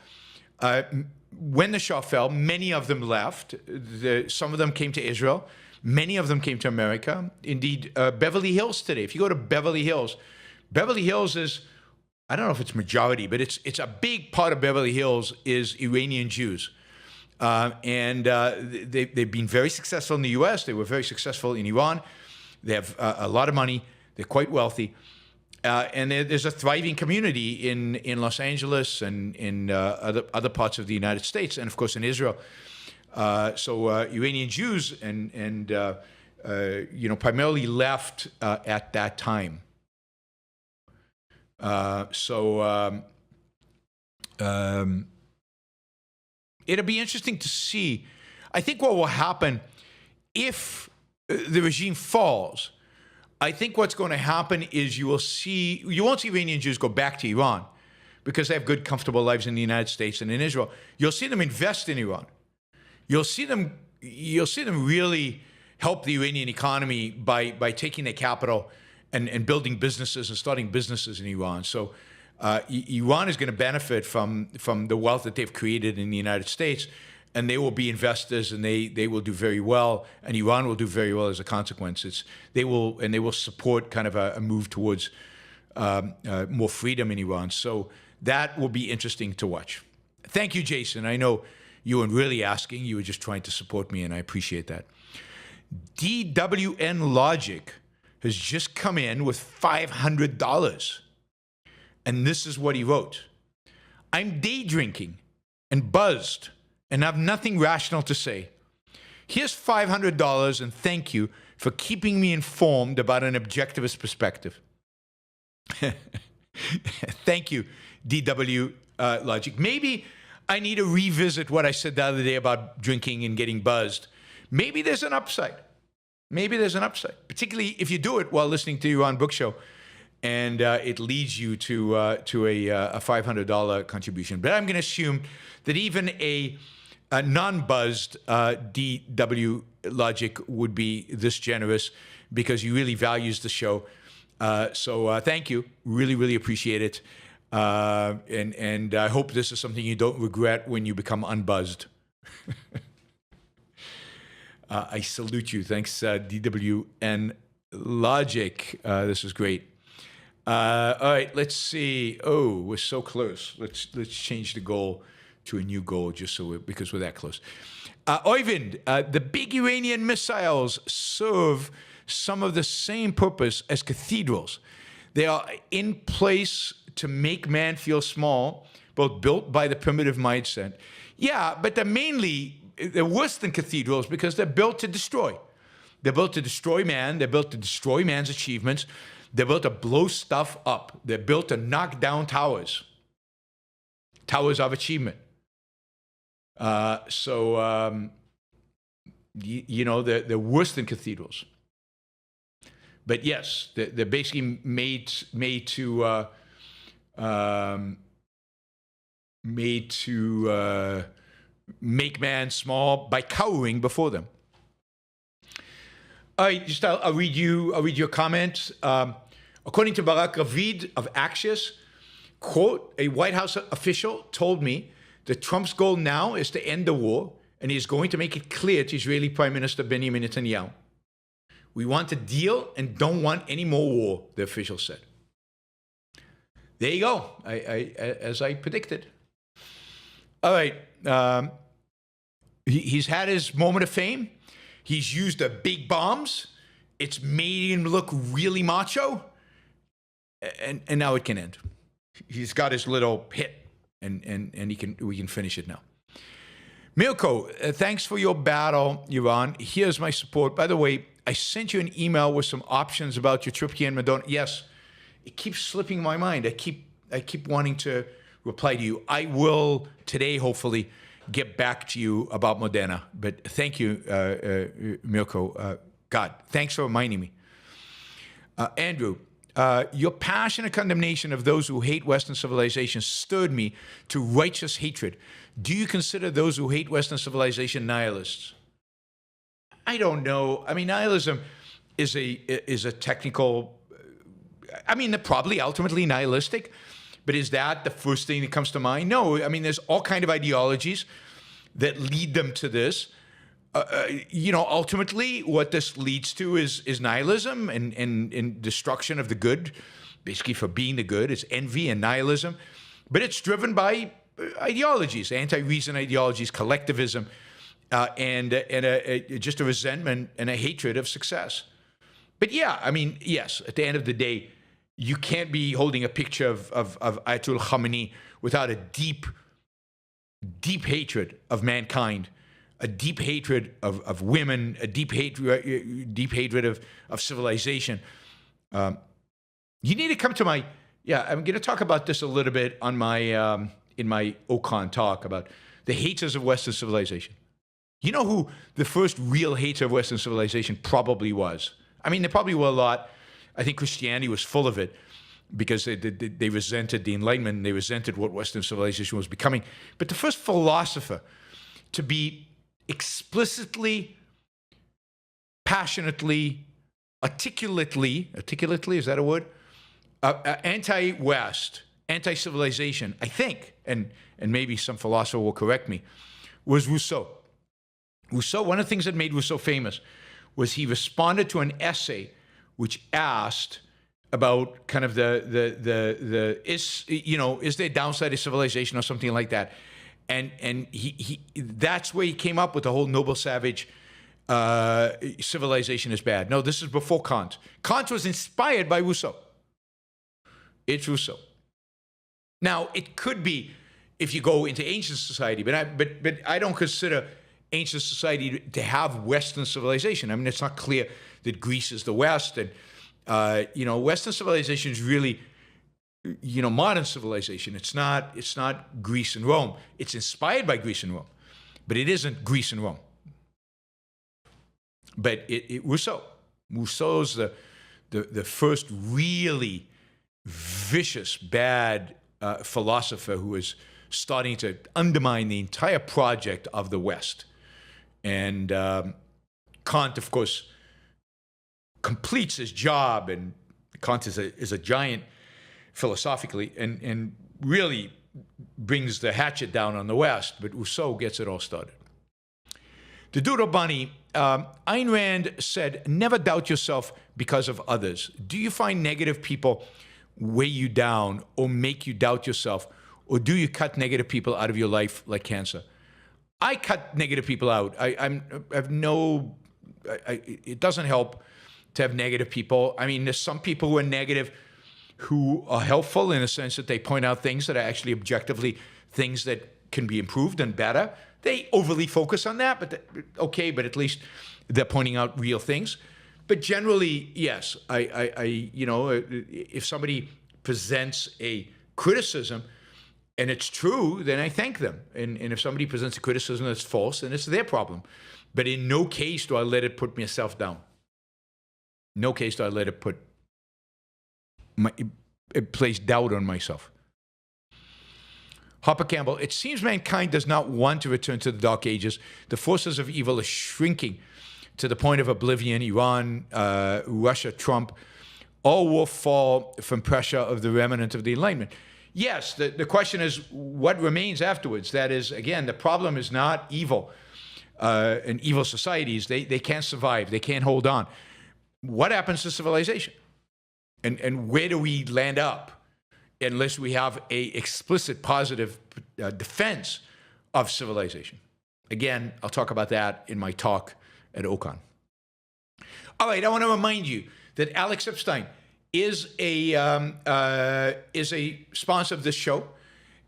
When the Shah fell, many of them left. Some of them came to Israel. Many of them came to America. Indeed, Beverly Hills today, if you go to Beverly Hills is, I don't know if it's majority, but it's a big part of Beverly Hills is Iranian Jews. They've been very successful in the U.S. They were very successful in Iran. They have a lot of money. They're quite wealthy. And there's a thriving community in Los Angeles and in other parts of the United States, and of course in Israel. So Iranian Jews and primarily left at that time. It'll be interesting to see. I think what will happen if the regime falls, I think what's going to happen is you won't see Iranian Jews go back to Iran because they have good, comfortable lives in the United States and in Israel. You'll see them invest in Iran. You'll see them really help the Iranian economy by taking their capital and building businesses and starting businesses in Iran. So Iran is going to benefit from the wealth that they've created in the United States, and they will be investors, and they will do very well, and Iran will do very well as a consequence. They will support kind of a move towards more freedom in Iran. So that will be interesting to watch. Thank you, Jason. I know you weren't really asking; you were just trying to support me, and I appreciate that. DWN Logic has just come in with $500. And this is what he wrote. I'm day drinking and buzzed and have nothing rational to say. Here's $500 and thank you for keeping me informed about an objectivist perspective. Thank you, DW Logic. Maybe I need to revisit what I said the other day about drinking and getting buzzed. Maybe there's an upside. Particularly if you do it while listening to Yaron Brook Show. And it leads you to a $500 contribution. But I'm going to assume that even a non-buzzed DW Logic would be this generous because he really values the show. So thank you. Really appreciate it. And I hope this is something you don't regret when you become unbuzzed. I salute you. Thanks, DWN Logic. This is great. All right, let's see. Oh, we're so close. Let's change the goal to a new goal because we're that close. Oyvind, the big Iranian missiles serve some of the same purpose as cathedrals. They are in place to make man feel small, both built by the primitive mindset. Yeah, but they're worse than cathedrals because they're built to destroy. They're built to destroy man. They're built to destroy man's achievements. They're built to blow stuff up. They're built to knock down towers of achievement. They're worse than cathedrals. But yes, they're basically made to make man small by cowering before them. All right, I'll read your comment. According to Barak Ravid of Axios, quote, a White House official told me that Trump's goal now is to end the war, and he is going to make it clear to Israeli Prime Minister Benjamin Netanyahu. We want a deal and don't want any more war, the official said. There you go, as I predicted. All right, he's had his moment of fame. He's used the big bombs. It's made him look really macho. And now it can end. He's got his little hit, and we can finish it now. Milko, thanks for your battle, Yaron. Here's my support. By the way, I sent you an email with some options about your trip here in Madonna. Yes, it keeps slipping my mind. I keep wanting to reply to you. I will today, hopefully, get back to you about Modena. But thank you, Milko. God, thanks for reminding me. Andrew, your passionate condemnation of those who hate Western civilization stirred me to righteous hatred. Do you consider those who hate Western civilization nihilists? I don't know. I mean, nihilism is a technical. I mean, they're probably ultimately nihilistic, but is that the first thing that comes to mind? No. I mean, there's all kind of ideologies that lead them to this. Ultimately, what this leads to is nihilism and destruction of the good, basically for being the good. It's envy and nihilism, but it's driven by ideologies, anti-reason ideologies, collectivism, and just a resentment and a hatred of success. But yeah, I mean, yes, at the end of the day, you can't be holding a picture of Ayatollah Khamenei without a deep hatred of mankind, a deep hatred of women, a deep hatred of civilization. You need to come to my. Yeah, I'm going to talk about this a little bit on my in my Ocon talk about the haters of Western civilization. You know who the first real hater of Western civilization probably was? I mean, there probably were a lot. I think Christianity was full of it because they resented the Enlightenment and they resented what Western civilization was becoming. But the first philosopher to be explicitly, passionately, articulately, is that a word? Anti-West, anti-civilization, I think, and maybe some philosopher will correct me, was Rousseau. Rousseau, one of the things that made Rousseau famous was he responded to an essay which asked about kind of is there a downside of civilization or something like that, and he that's where he came up with the whole noble savage civilization is bad. No, this is before Kant. Kant was inspired by Rousseau. It's Rousseau. Now it could be if you go into ancient society, but I don't consider ancient society to have Western civilization. I mean, it's not clear that Greece is the West, and Western civilization is really, modern civilization. It's not Greece and Rome. It's inspired by Greece and Rome, but it isn't Greece and Rome. But Rousseau. Rousseau's the first really vicious, bad philosopher who is starting to undermine the entire project of the West. And Kant, of course, completes his job, and Kant is a giant philosophically and really brings the hatchet down on the West, but Rousseau gets it all started. The Doodle Bunny, Ayn Rand said, never doubt yourself because of others. Do you find negative people weigh you down or make you doubt yourself, or do you cut negative people out of your life like cancer? I cut negative people out. It doesn't help to have negative people. I mean, there's some people who are negative who are helpful in a sense that they point out things that are actually objectively things that can be improved and better. They overly focus on that, but okay, but at least they're pointing out real things. But generally, yes, if somebody presents a criticism and it's true, then I thank them. And if somebody presents a criticism that's false, then it's their problem. But in no case do I let it put myself down. No case do I let it put it place doubt on myself. Hopper Campbell, it seems mankind does not want to return to the Dark Ages. The forces of evil are shrinking to the point of oblivion. Iran, Russia, Trump, all will fall from pressure of the remnant of the Enlightenment. Yes, the question is what remains afterwards. That is, again, the problem is not evil and evil societies. They can't survive. They can't hold on. What happens to civilization? And where do we land up unless we have a explicit positive defense of civilization? Again, I'll talk about that in my talk at OCON. All right, I want to remind you that Alex Epstein is a sponsor of this show,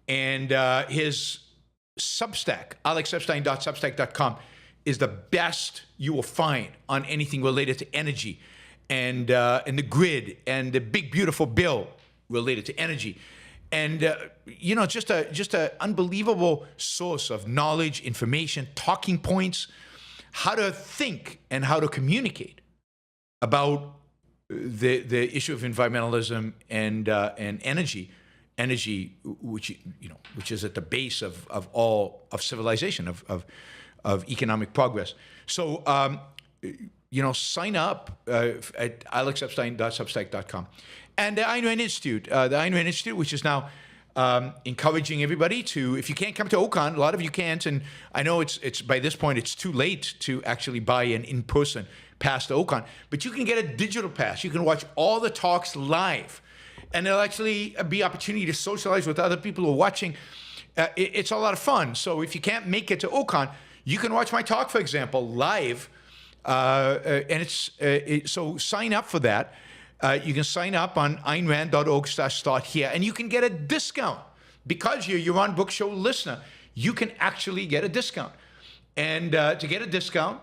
and his Substack, alexepstein.substack.com, is the best you will find on anything related to energy and the grid and the big beautiful bill related to energy. And just a unbelievable source of knowledge, information, talking points, how to think and how to communicate about the issue of environmentalism and energy, which is at the base of all of civilization, of economic progress. So sign up at alexepstein.substack.com. And the Ayn Rand Institute, which is now encouraging everybody to, if you can't come to OCON, a lot of you can't, and I know it's by this point it's too late to actually buy an in-person pass to OCON, but you can get a digital pass. You can watch all the talks live, and there'll actually be opportunity to socialize with other people who are watching. It's a lot of fun. So if you can't make it to OCON, you can watch my talk, for example, live, and so sign up for that. You can sign up on aynrand.org/start here, and you can get a discount. Because you're a Yaron Brook Show listener, you can actually get a discount. And to get a discount,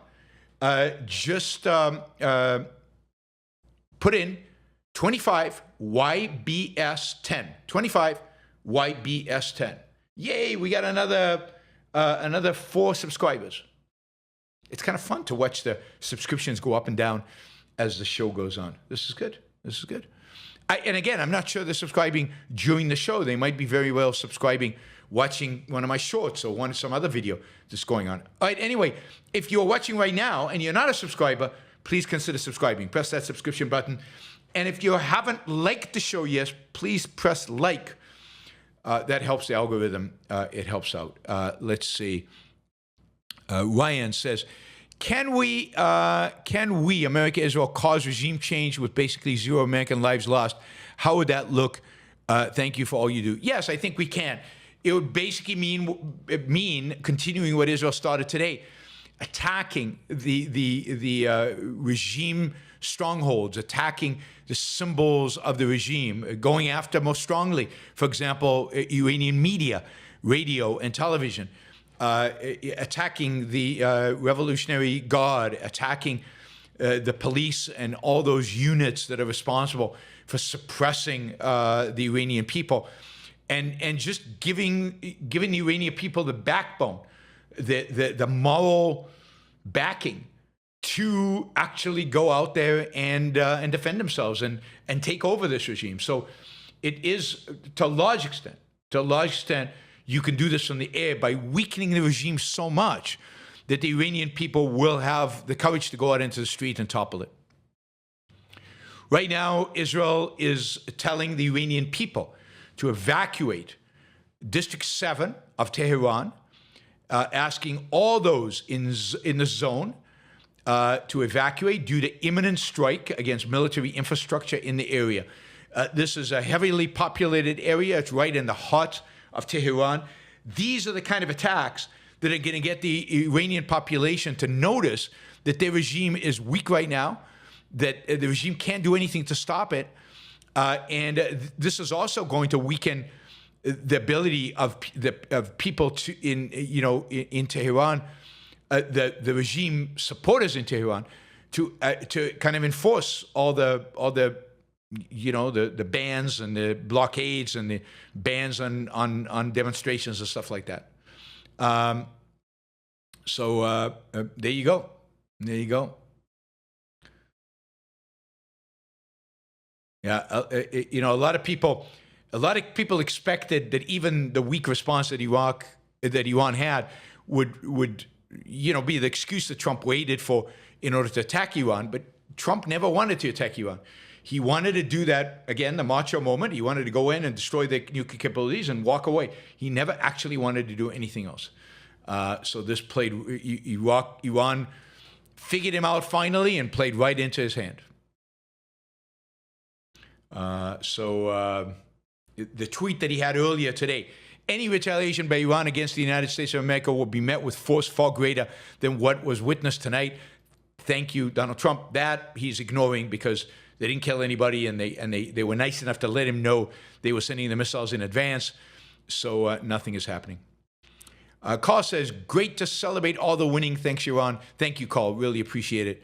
just put in 25 YBS10. 25 YBS10. Yay, we got another 4 subscribers. It's kind of fun to watch the subscriptions go up and down as the show goes on. This is good. This is good. And again, I'm not sure they're subscribing during the show. They might be very well subscribing, watching one of my shorts or some other video that's going on. All right, anyway, if you're watching right now and you're not a subscriber, please consider subscribing. Press that subscription button. And if you haven't liked the show yet, please press like. That helps the algorithm. It helps out. Let's see. Ryan says, Can we, America, Israel, cause regime change with basically 0 American lives lost? How would that look? Thank you for all you do. Yes, I think we can. It would basically mean continuing what Israel started today, attacking the regime strongholds, attacking the symbols of the regime, going after most strongly, for example, Iranian media, radio, and television. Attacking the Revolutionary Guard, attacking the police and all those units that are responsible for suppressing the Iranian people, and just giving the Iranian people the backbone, the moral backing to actually go out there and defend themselves and take over this regime. So it is, to a large extent, you can do this from the air by weakening the regime so much that the Iranian people will have the courage to go out into the street and topple it. Right now, Israel is telling the Iranian people to evacuate District 7 of Tehran, asking all those in the zone to evacuate due to imminent strike against military infrastructure in the area. This is a heavily populated area. It's right in the heart of Tehran. These are the kind of attacks that are going to get the Iranian population to notice that their regime is weak right now, that the regime can't do anything to stop it, This is also going to weaken the ability of people in Tehran, the regime supporters in Tehran, to kind of enforce all the bans and the blockades and the bans on demonstrations and stuff like that. There you go. There you go. Yeah, a lot of people expected that even the weak response that Iran had would be the excuse that Trump waited for in order to attack Iran. But Trump never wanted to attack Iran. He wanted to do that, again, the macho moment. He wanted to go in and destroy their nuclear capabilities and walk away. He never actually wanted to do anything else. So this played, Iran figured him out finally and played right into his hand. The tweet that he had earlier today, any retaliation by Iran against the United States of America will be met with force far greater than what was witnessed tonight. Thank you, Donald Trump. That he's ignoring because they didn't kill anybody, and they were nice enough to let him know they were sending the missiles in advance. So nothing is happening. Carl says, great to celebrate all the winning. Thanks, Yaron. Thank you, Carl. Really appreciate it.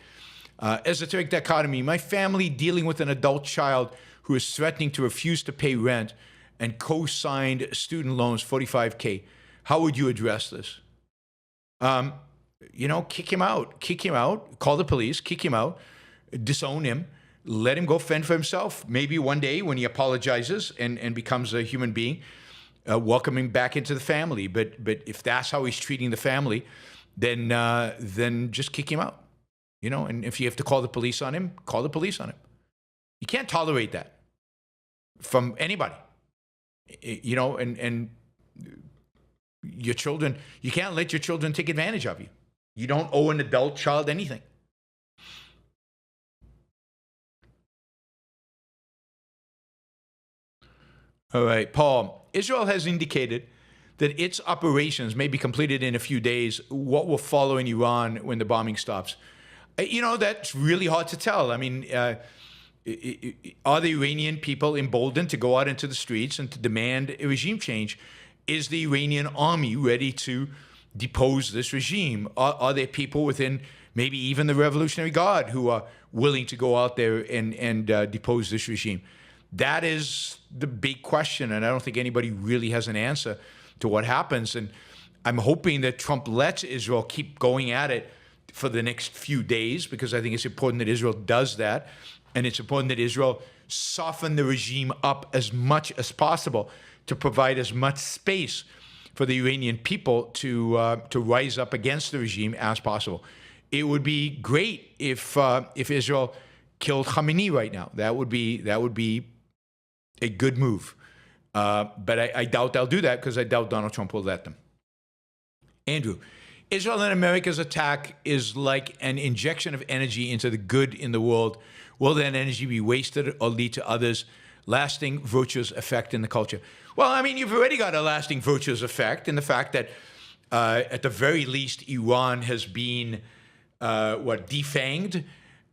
Esoteric dichotomy. My family dealing with an adult child who is threatening to refuse to pay rent and co-signed student loans, $45K. How would you address this? Kick him out. Kick him out. Call the police. Kick him out. Disown him. Let him go fend for himself. Maybe one day when he apologizes and becomes a human being, welcome him back into the family. But if that's how he's treating the family, then just kick him out. And if you have to call the police on him, call the police on him. You can't tolerate that from anybody. And your children, you can't let your children take advantage of you. You don't owe an adult child anything. All right, Paul. Israel has indicated that its operations may be completed in a few days. What will follow in Iran when the bombing stops? That's really hard to tell. I mean, are the Iranian people emboldened to go out into the streets and to demand a regime change? Is the Iranian army ready to depose this regime? Are there people within maybe even the Revolutionary Guard who are willing to go out there and depose this regime? That is the big question, and I don't think anybody really has an answer to what happens. And I'm hoping that Trump lets Israel keep going at it for the next few days, because I think it's important that Israel does that. And it's important that Israel soften the regime up as much as possible to provide as much space for the Iranian people to rise up against the regime as possible. It would be great if Israel killed Khamenei right now. That would be a good move. But I doubt they'll do that, because I doubt Donald Trump will let them. Andrew, Israel and America's attack is like an injection of energy into the good in the world. Will that energy be wasted or lead to others' lasting virtuous effect in the culture? Well, I mean, you've already got a lasting virtuous effect in the fact that, at the very least, Iran has been, defanged.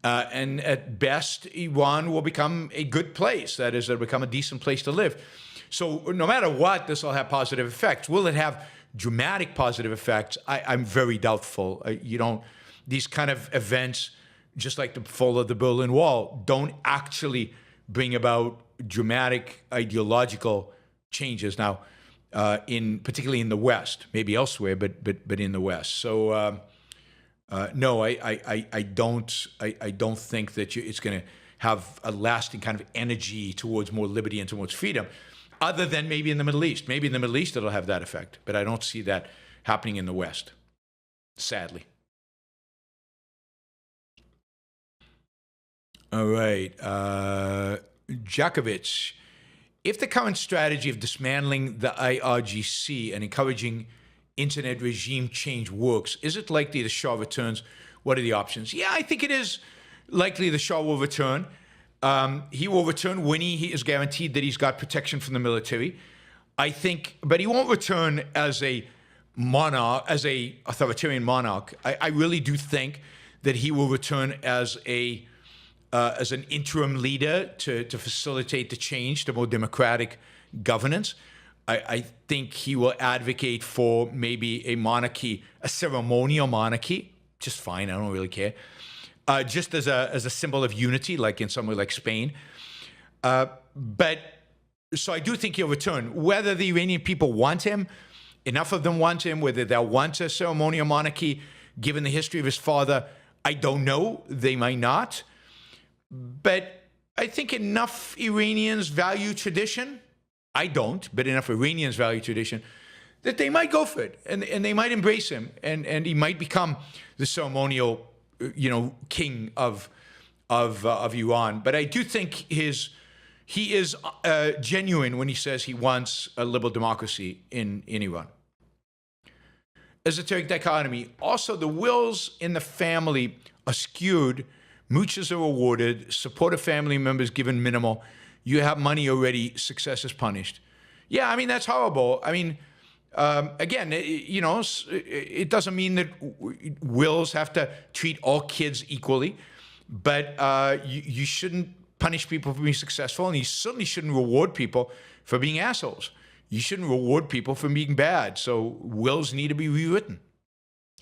And at best, Iran will become a good place. That is, it'll become a decent place to live. So no matter what, this will have positive effects. Will it have dramatic positive effects? I'm very doubtful. These kind of events, just like the fall of the Berlin Wall, don't actually bring about dramatic ideological changes. Now, particularly in the West, maybe elsewhere, but in the West. So no, I don't think that it's going to have a lasting kind of energy towards more liberty and towards freedom, other than maybe in the Middle East. Maybe in the Middle East it'll have that effect, but I don't see that happening in the West, sadly. All right. Djakovic, if the current strategy of dismantling the IRGC and encouraging internet regime change works, is it likely the Shah returns? What are the options? Yeah, I think it is likely the Shah will return. He will return when he is guaranteed that he's got protection from the military. I think, but he won't return as a monarch, as a authoritarian monarch. I really do think that he will return as a as an interim leader to facilitate the change to more democratic governance. I think he will advocate for maybe a monarchy, a ceremonial monarchy, just fine. I don't really care. Just as a symbol of unity, like in somewhere like Spain. But so I do think he'll return. Whether the Iranian people want him, enough of them want him, whether they'll want a ceremonial monarchy, given the history of his father, I don't know. They might not. But I think enough Iranians value tradition. I don't, but enough Iranians value tradition that they might go for it, and they might embrace him, and he might become the ceremonial, king of Iran. But I do think he is genuine when he says he wants a liberal democracy in Iran. Esoteric dichotomy. Also, the wills in the family are skewed. Mooches are awarded. Supportive family members given minimal. You have money already. Success is punished. Yeah, I mean, that's horrible. I mean, again, it doesn't mean that wills have to treat all kids equally, but you shouldn't punish people for being successful, and you certainly shouldn't reward people for being assholes. You shouldn't reward people for being bad. So wills need to be rewritten.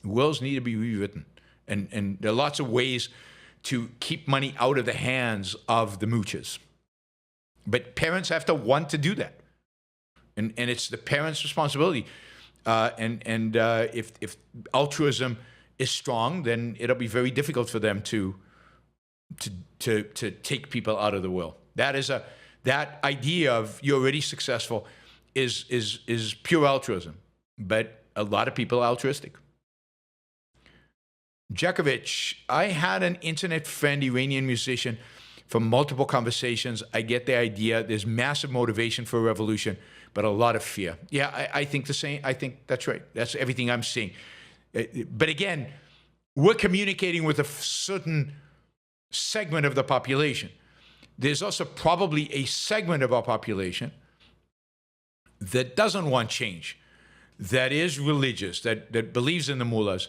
Wills need to be rewritten. And there are lots of ways to keep money out of the hands of the mooches. But parents have to want to do that. And it's the parents' responsibility. If altruism is strong, then it'll be very difficult for them to take people out of the will. That idea of you're already successful is pure altruism, but a lot of people are altruistic. Djokovic, I had an internet friend, Iranian musician, from multiple conversations. I get the idea. There's massive motivation for a revolution, but a lot of fear. Yeah, I think the same. I think that's right. That's everything I'm seeing. But again, we're communicating with a certain segment of the population. There's also probably a segment of our population that doesn't want change, that is religious, that believes in the mullahs.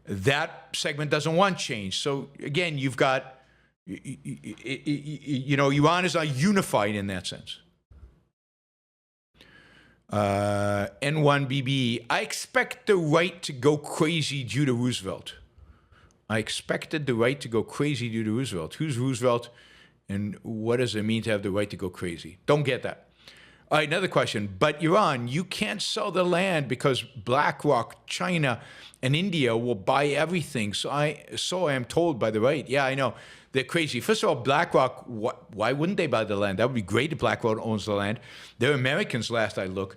That segment doesn't want change. So again, you've got, Iran is not unified in that sense. N1BB, I expect the right to go crazy due to Roosevelt. I expected the right to go crazy due to Roosevelt. Who's Roosevelt, and what does it mean to have the right to go crazy? Don't get that. All right, another question. But Iran, you can't sell the land because BlackRock, China, and India will buy everything. So I am told by the right. Yeah, I know. They're crazy. First of all, BlackRock, why wouldn't they buy the land? That would be great if BlackRock owns the land. They're Americans, last I look.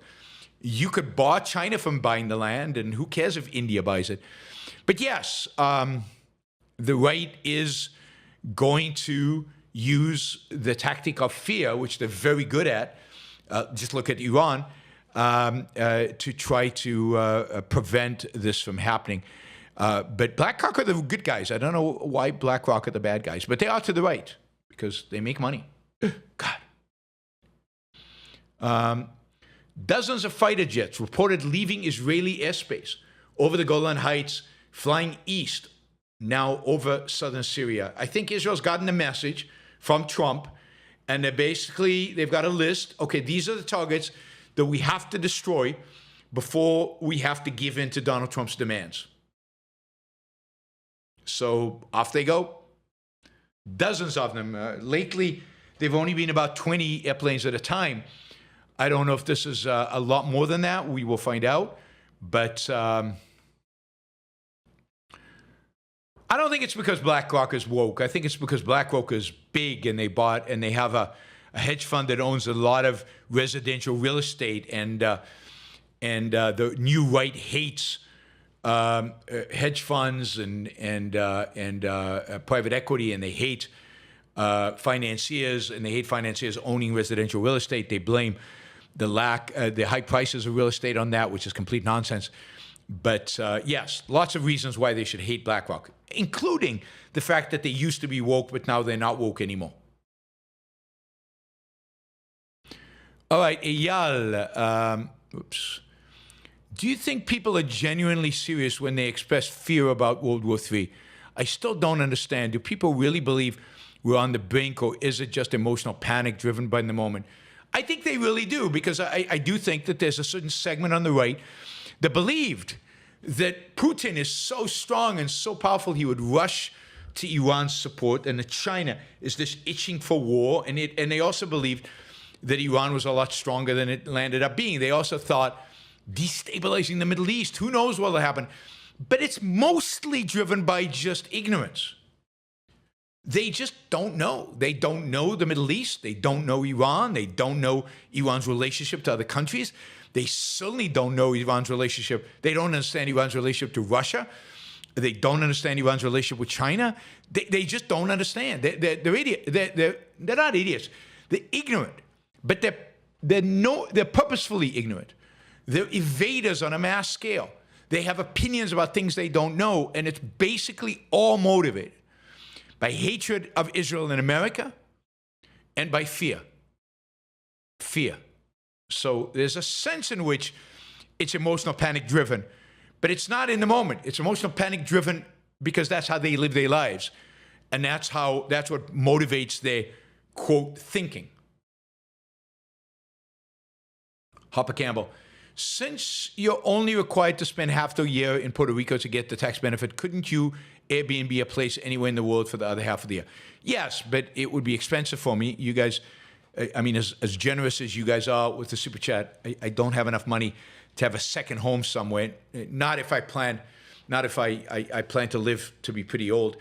You could bar China from buying the land, and who cares if India buys it? But yes, the right is going to use the tactic of fear, which they're very good at. Just look at Iran, to try to prevent this from happening. But BlackRock are the good guys. I don't know why BlackRock are the bad guys, but they are to the right because they make money. God. Dozens of fighter jets reported leaving Israeli airspace over the Golan Heights, flying east, now over southern Syria. I think Israel's gotten the message from Trump, and they've got a list. Okay, these are the targets that we have to destroy before we have to give in to Donald Trump's demands. So off they go. Dozens of them. Lately, they've only been about 20 airplanes at a time. I don't know if this is a lot more than that. We will find out. But I don't think it's because BlackRock is woke. I think it's because BlackRock is big, and they have a hedge fund that owns a lot of residential real estate, and the new right hates hedge funds and private equity, and they hate financiers, and they hate financiers owning residential real estate. They blame the high prices of real estate on that, which is complete nonsense. But yes, lots of reasons why they should hate BlackRock, including the fact that they used to be woke, but now they're not woke anymore. All right, Eyal. Do you think people are genuinely serious when they express fear about World War III? I still don't understand. Do people really believe we're on the brink, or is it just emotional panic driven by the moment? I think they really do, because I do think that there's a certain segment on the right that believed that Putin is so strong and so powerful he would rush to Iran's support, and that China is this itching for war. And they also believed that Iran was a lot stronger than it landed up being. They also thought destabilizing the Middle East, who knows what will happen. But it's mostly driven by just ignorance. They just don't know. They don't know the Middle East. They don't know Iran. They don't know Iran's relationship to other countries. They certainly don't know Iran's relationship. They don't understand Iran's relationship to Russia. They don't understand Iran's relationship with China. They just don't understand. They're idiots. They're not idiots. They're ignorant. But they're purposefully ignorant. They're evaders on a mass scale. They have opinions about things they don't know, and it's basically all motivated by hatred of Israel and America and by fear. Fear. So there's a sense in which it's emotional panic driven, but it's not in the moment. It's emotional panic driven because that's how they live their lives. And that's what motivates their, quote, thinking. Hopper Campbell, since you're only required to spend half the year in Puerto Rico to get the tax benefit, couldn't you Airbnb a place anywhere in the world for the other half of the year? Yes, but it would be expensive for me. You guys, I mean, as generous as you guys are with the Super Chat, I don't have enough money to have a second home somewhere. Not if I plan to live to be pretty old.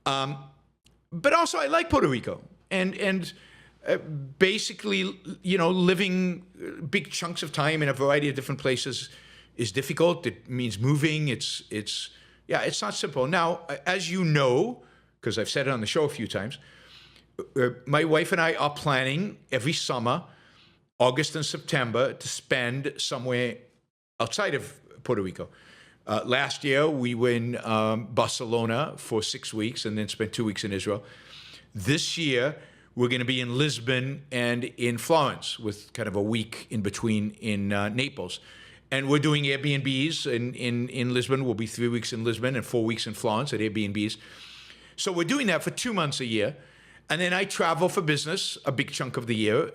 But also, I like Puerto Rico. And basically, living big chunks of time in a variety of different places is difficult. It means moving. It's not simple. Now, as you know, because I've said it on the show a few times, my wife and I are planning every summer, August and September, to spend somewhere outside of Puerto Rico. Last year, we were in Barcelona for 6 weeks and then spent 2 weeks in Israel. This year, we're going to be in Lisbon and in Florence with kind of a week in between in Naples. And we're doing Airbnbs in Lisbon. We'll be 3 weeks in Lisbon and 4 weeks in Florence at Airbnbs. So we're doing that for 2 months a year. And then I travel for business a big chunk of the year.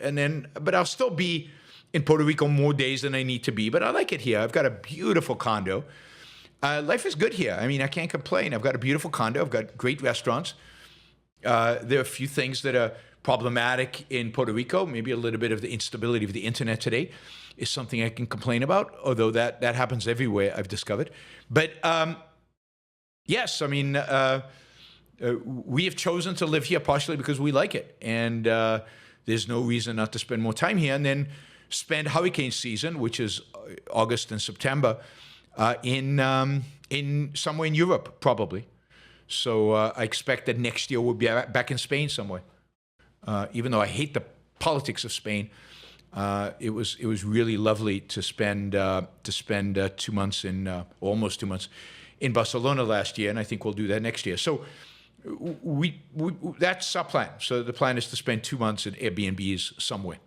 But I'll still be in Puerto Rico more days than I need to be. But I like it here. I've got a beautiful condo. Life is good here. I mean, I can't complain. I've got a beautiful condo. I've got great restaurants. There are a few things that are problematic in Puerto Rico. Maybe a little bit of the instability of the internet today is something I can complain about, although that happens everywhere, I've discovered. But yes, I mean, we have chosen to live here partially because we like it. And there's no reason not to spend more time here, and then spend hurricane season, which is August and September, in somewhere in Europe, probably. So I expect that next year we'll be back in Spain somewhere. Even though I hate the politics of Spain, it was really lovely to spend 2 months almost 2 months in Barcelona last year, and I think we'll do that next year. So we that's our plan. So the plan is to spend 2 months in Airbnbs somewhere.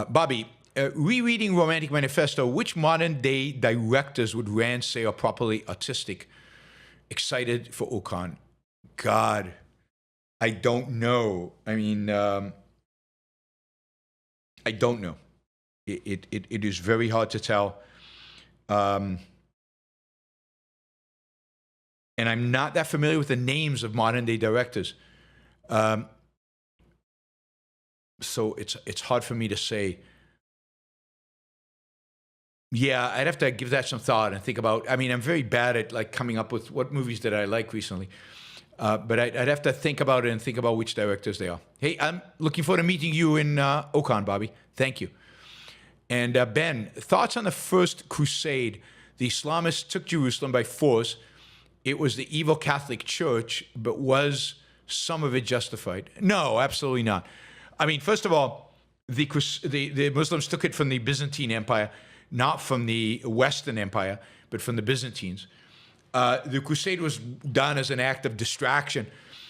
Bobby, rereading Romantic Manifesto, which modern-day directors would Rand say are properly artistic? Excited for Okan. God, I don't know. I mean, I don't know. It is very hard to tell. And I'm not that familiar with the names of modern-day directors. So it's hard for me to say. Yeah, I'd have to give that some thought and think about. I mean, I'm very bad at like coming up with what movies did I like recently. But I'd have to think about it and think about which directors they are. Hey, I'm looking forward to meeting you in Okan, Bobby. Thank you. And Ben, thoughts on the First Crusade? The Islamists took Jerusalem by force. It was the evil Catholic Church, but was some of it justified? No, absolutely not. I mean, first of all, the Muslims took it from the Byzantine Empire, not from the Western Empire, but from the Byzantines. The crusade was done as an act of distraction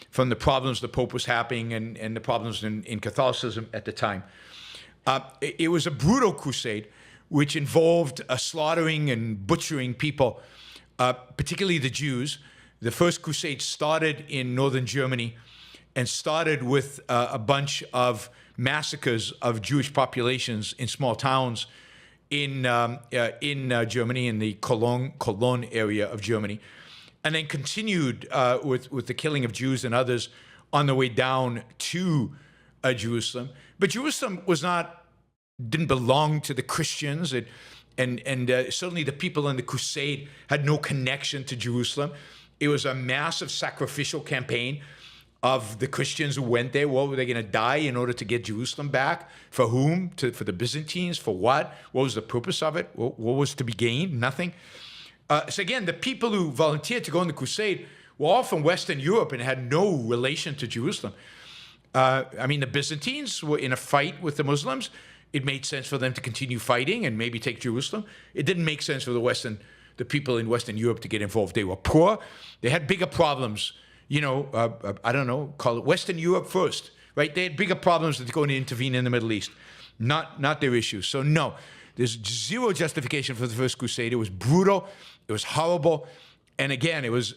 from the problems the Pope was having and the problems in Catholicism at the time. It was a brutal crusade, which involved slaughtering and butchering people, particularly the Jews. The First Crusade started in northern Germany and started with a bunch of massacres of Jewish populations in small towns in Germany, in the Cologne area of Germany, and then continued with the killing of Jews and others on the way down to Jerusalem. But Jerusalem didn't belong to the Christians, and certainly the people in the crusade had no connection to Jerusalem. It was a massive sacrificial campaign of the Christians who went there. What were they going to die in order to get Jerusalem back? For whom? For the Byzantines? For what? What was the purpose of it? What was to be gained? Nothing. So again, the people who volunteered to go on the crusade were all from Western Europe and had no relation to Jerusalem. The Byzantines were in a fight with the Muslims. It made sense for them to continue fighting and maybe take Jerusalem. It didn't make sense for the people in Western Europe to get involved. They were poor. They had bigger problems. Call it Western Europe first, right? They had bigger problems than going to intervene in the Middle East. Not their issue. So no, there's zero justification for the First Crusade. It was brutal. It was horrible. And again, it was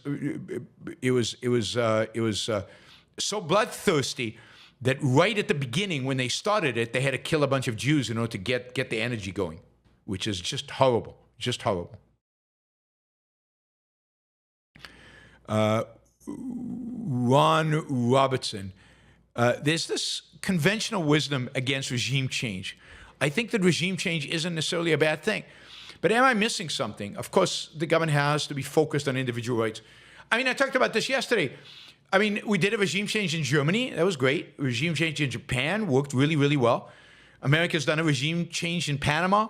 so bloodthirsty that right at the beginning, when they started it, they had to kill a bunch of Jews in order to get the energy going, which is just horrible, just horrible. Ron Robertson, there's this conventional wisdom against regime change. I think that regime change isn't necessarily a bad thing. But am I missing something? Of course, the government has to be focused on individual rights. I talked about this yesterday. We did a regime change in Germany. That was great. Regime change in Japan worked really, really well. America's done a regime change in Panama,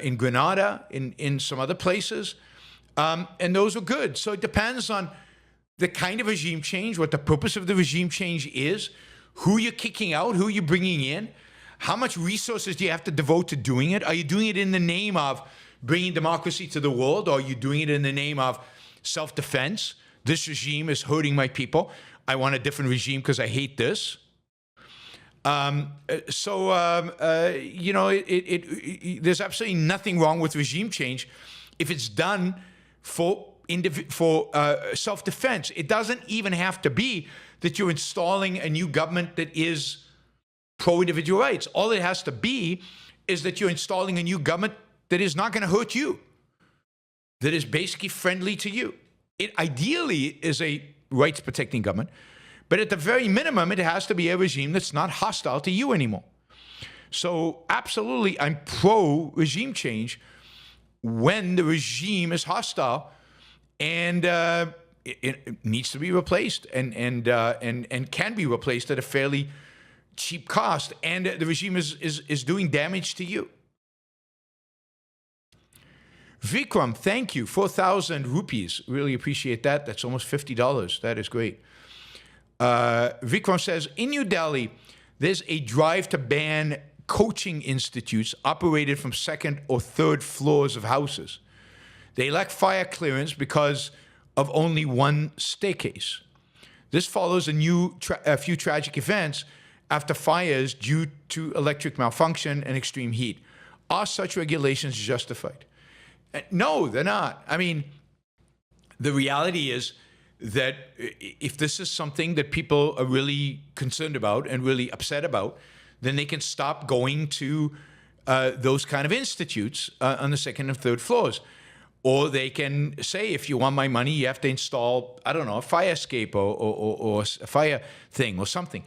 in Grenada, in some other places. And those were good. So it depends on the kind of regime change, what the purpose of the regime change is, who you're kicking out, who you're bringing in, how much resources do you have to devote to doing it? Are you doing it in the name of bringing democracy to the world, or are you doing it in the name of self-defense? This regime is hurting my people. I want a different regime because I hate this. There's absolutely nothing wrong with regime change if it's done for self-defense. It doesn't even have to be that you're installing a new government that is pro-individual rights. All it has to be is that you're installing a new government that is not going to hurt you, that is basically friendly to you. It ideally is a rights-protecting government, but at the very minimum, it has to be a regime that's not hostile to you anymore. So absolutely, I'm pro-regime change when the regime is hostile and it needs to be replaced and can be replaced at a fairly cheap cost, and the regime is doing damage to you. Vikram, thank you. 4,000 rupees. Really appreciate that. That's almost $50. That is great. Vikram says, in New Delhi, there's a drive to ban coaching institutes operated from second or third floors of houses. They lack fire clearance because of only one staircase. This follows a few tragic events after fires due to electric malfunction and extreme heat. Are such regulations justified? No, they're not. The reality is that if this is something that people are really concerned about and really upset about, then they can stop going to those kind of institutes on the second and third floors. Or they can say, if you want my money, you have to install, a fire escape or a fire thing or something.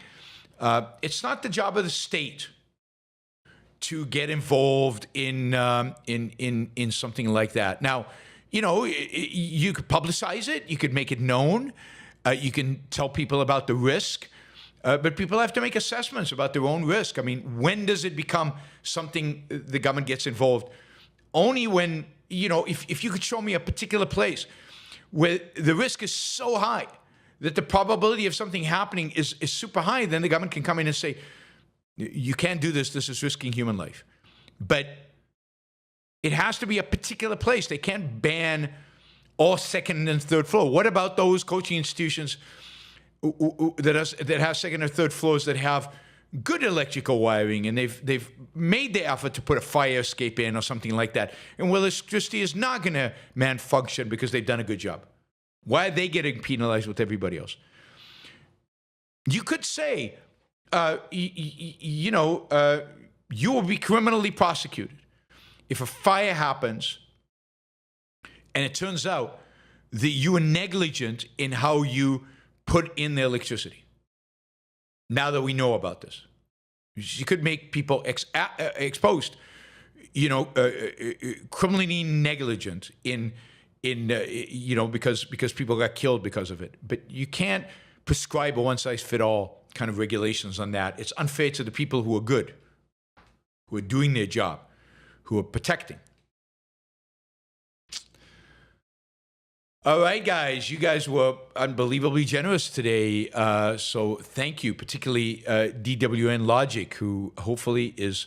It's not the job of the state to get involved in something like that. Now, you could publicize it, you could make it known, you can tell people about the risk, but people have to make assessments about their own risk. When does it become something the government gets involved? Only when, if you could show me a particular place where the risk is so high that the probability of something happening is super high, then the government can come in and say, you can't do this, this is risking human life. But it has to be a particular place. They can't ban all second and third floor. What about those coaching institutions that have second or third floors that have good electrical wiring and they've made the effort to put a fire escape in or something like that, and where electricity is not going to malfunction because they've done a good job? Why are they getting penalized with everybody else? You could say, you will be criminally prosecuted if a fire happens and it turns out that you were negligent in how you put in the electricity. Now that we know about this, you could make people exposed, criminally negligent because people got killed because of it. But you can't prescribe a one-size-fit-all kind of regulations on that. It's unfair to the people who are good, who are doing their job, who are protecting. All right, guys, you guys were unbelievably generous today. So thank you, particularly DWN Logic, who hopefully is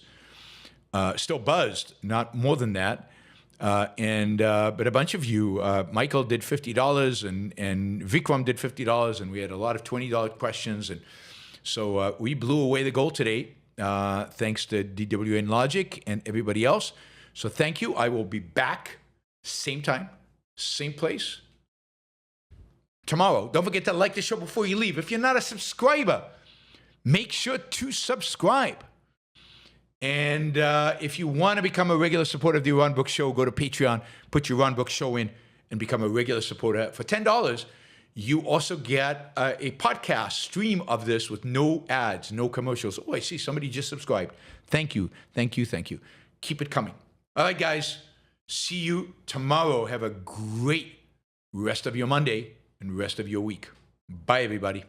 still buzzed, not more than that. But a bunch of you, Michael did $50 and Vikram did $50, and we had a lot of $20 questions. And so we blew away the goal today, thanks to DWN Logic and everybody else. So thank you. I will be back same time, same place tomorrow. Don't forget to like the show before you leave. If you're not a subscriber, make sure to subscribe. And if you want to become a regular supporter of the Yaron Brook Show, go to Patreon, put your Yaron Brook Show in, and become a regular supporter. For $10, you also get a podcast stream of this with no ads, no commercials. Oh, I see somebody just subscribed. Thank you, thank you, thank you. Keep it coming. All right, guys. See you tomorrow. Have a great rest of your Monday and rest of your week. Bye, everybody.